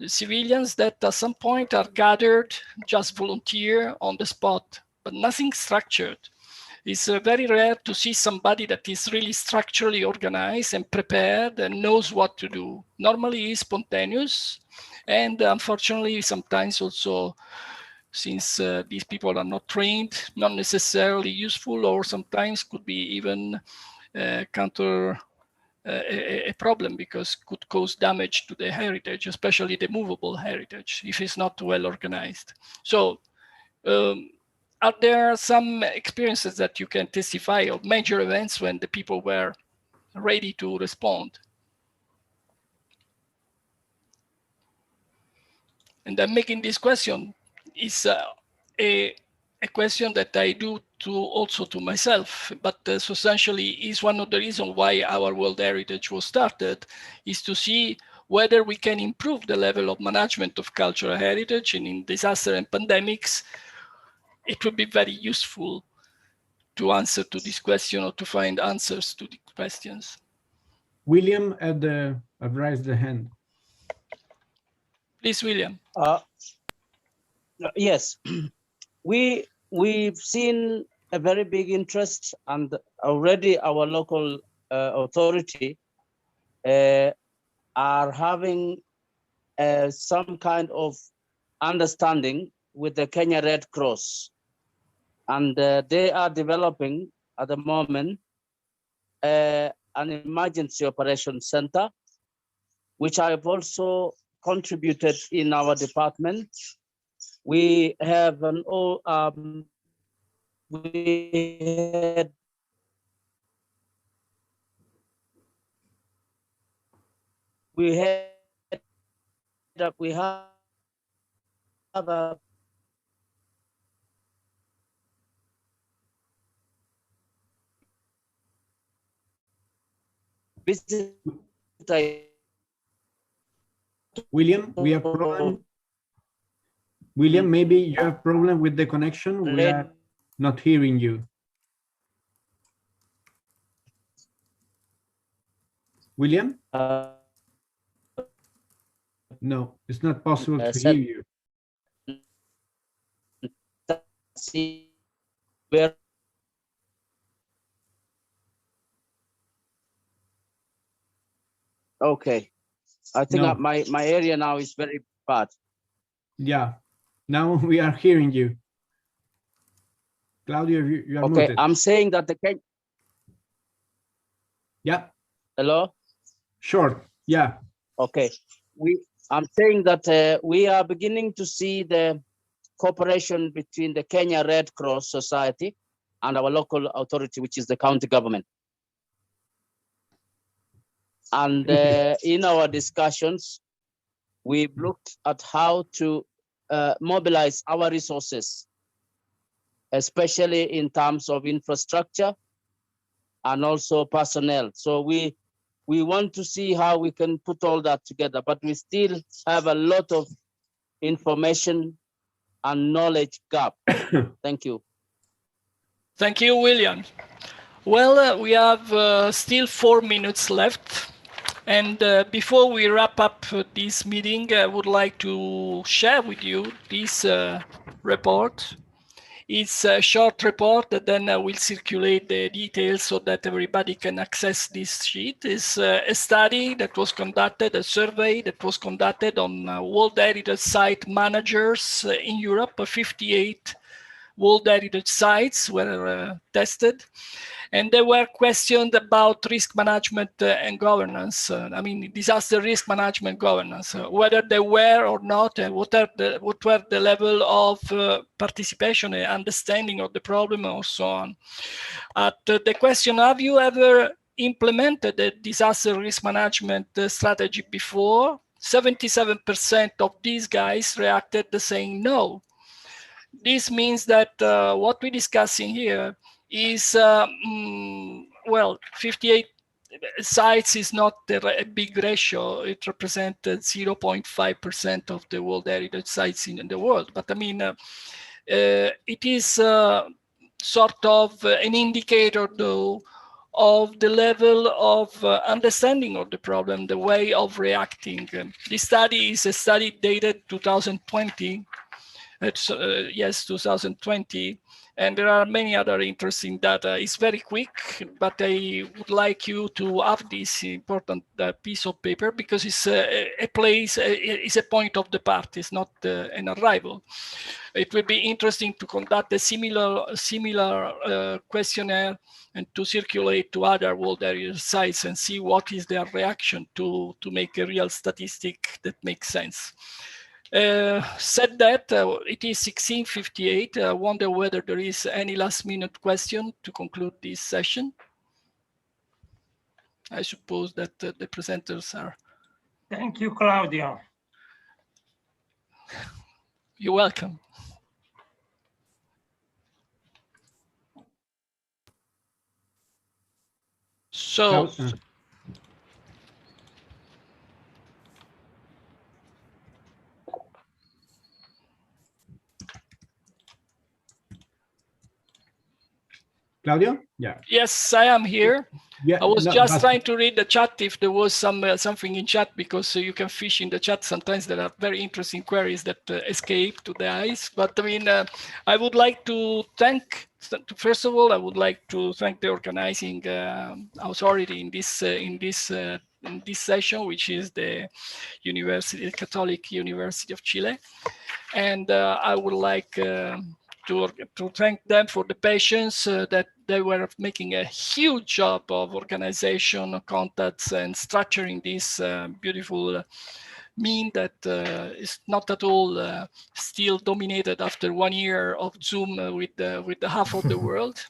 Speaker 1: civilians that at some point are gathered, just volunteer on the spot, but nothing structured. It's very rare to see somebody that is really structurally organized and prepared and knows what to do. Normally it's spontaneous, and unfortunately sometimes also, since these people are not trained, not necessarily useful, or sometimes could be even counter a problem, because could cause damage to the heritage, especially the movable heritage, if it's not well organized. So are there some experiences that you can testify of major events when the people were ready to respond? And I'm making this question is a question that I do also to myself, but substantially is one of the reasons why our World Heritage was started, is to see whether we can improve the level of management of cultural heritage, and in disaster and pandemics, it would be very useful to answer to this question or to find answers to the questions.
Speaker 2: William had raised the hand.
Speaker 1: Please, William.
Speaker 6: Yes, we've seen a very big interest, and already our local authority are having some kind of understanding with the Kenya Red Cross, and they are developing at the moment an emergency operation center, which I have also contributed in our department. We have an we have a visit
Speaker 2: William, we have problem. William, maybe you have problem with the connection. We are not hearing you. William? No, it's not possible to hear you.
Speaker 6: See where okay. I think
Speaker 2: No.
Speaker 6: my area now is very bad.
Speaker 2: Yeah, now we are hearing you. Claudio, you are
Speaker 6: Okay,
Speaker 2: muted.
Speaker 6: I'm saying that the
Speaker 2: Yeah.
Speaker 6: Hello?
Speaker 2: Sure, yeah.
Speaker 6: Okay, I'm saying that we are beginning to see the cooperation between the Kenya Red Cross Society and our local authority, which is the county government. And in our discussions, we've looked at how to mobilize our resources, especially in terms of infrastructure and also personnel. So we want to see how we can put all that together, but we still have a lot of information and knowledge gap. Thank you.
Speaker 1: Thank you, William. Well, we have still 4 minutes left. And before we wrap up this meeting, I would like to share with you this report. It's a short report that then will circulate the details so that everybody can access this sheet. It's a study that was conducted, a survey that was conducted on World Heritage Site managers in Europe. 58 World Heritage sites were tested. And they were questioned about risk management and governance. I mean, disaster risk management governance, whether they were or not, and what were the level of participation and understanding of the problem, or so on. The question: have you ever implemented a disaster risk management strategy before? 77% of these guys reacted saying no. This means that what we're discussing here is, well, 58 sites is not a big ratio. It represents 0.5% of the World Heritage sites in the world. But I mean, it is sort of an indicator, though, of the level of understanding of the problem, the way of reacting. This study is a study dated 2020. It's, yes, 2020. And there are many other interesting data. It's very quick, but I would like you to have this important piece of paper, because it's a place, it's a point of departure, it's not an arrival. It will be interesting to conduct a similar questionnaire and to circulate to other World Heritage sites and see what is their reaction to make a real statistic that makes sense. Said that, it is 16:58. I wonder whether there is any last minute question to conclude this session. I suppose that the presenters are.
Speaker 11: Thank you, Claudio.
Speaker 1: You're welcome. So.
Speaker 2: Claudio? Yeah.
Speaker 1: Yes, I am here.
Speaker 2: Yeah,
Speaker 1: I was just trying to read the chat if there was something in chat, because you can fish in the chat. Sometimes there are very interesting queries that escape to the eyes. But I mean, I would like to thank, first of all, I would like to thank the organizing authority in this session, which is the Catholic University of Chile. And I would like to thank them for the patience that they were making a huge job of organization, contacts, and structuring this beautiful mean that is not at all still dominated after 1 year of Zoom with the half of the world.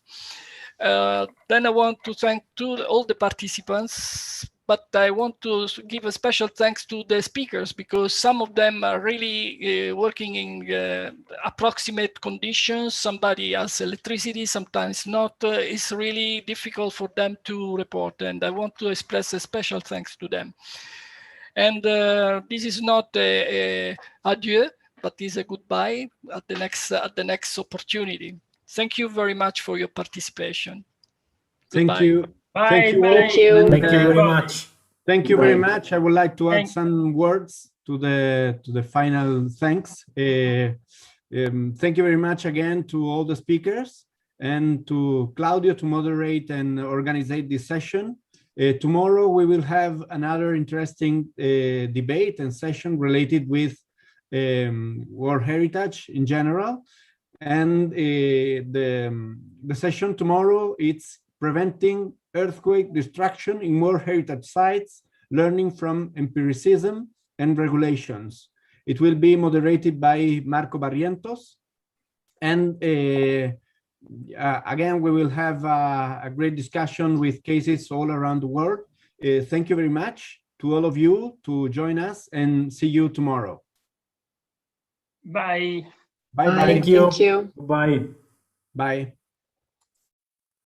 Speaker 1: Then I want to thank all the participants, but I want to give a special thanks to the speakers, because some of them are really working in approximate conditions. Somebody has electricity, sometimes not. It's really difficult for them to report, and I want to express a special thanks to them. And this is not a adieu, but is a goodbye at the next opportunity. Thank you very much for your participation.
Speaker 2: Thank
Speaker 1: Goodbye.
Speaker 2: you.
Speaker 11: Bye,
Speaker 2: Thank you
Speaker 11: bye.
Speaker 2: all.
Speaker 8: Thank you.
Speaker 2: And,
Speaker 9: Thank you very much.
Speaker 2: thank you very much. I would like to add
Speaker 11: Thank-
Speaker 2: some words to the final thanks. Thank you very much again to all the speakers and to Claudio to moderate and organize this session. Tomorrow we will have another interesting debate and session related with World Heritage in general. And the session tomorrow, it's preventing earthquake destruction in World Heritage Sites, learning from empiricism and regulations. It will be moderated by Marco Barrientos. And again, we will have a great discussion with cases all around the world. Thank you very much to all of you to join us, and see you tomorrow.
Speaker 11: Bye.
Speaker 2: Bye bye.
Speaker 9: Thank you.
Speaker 8: Thank you.
Speaker 9: Bye.
Speaker 2: Bye.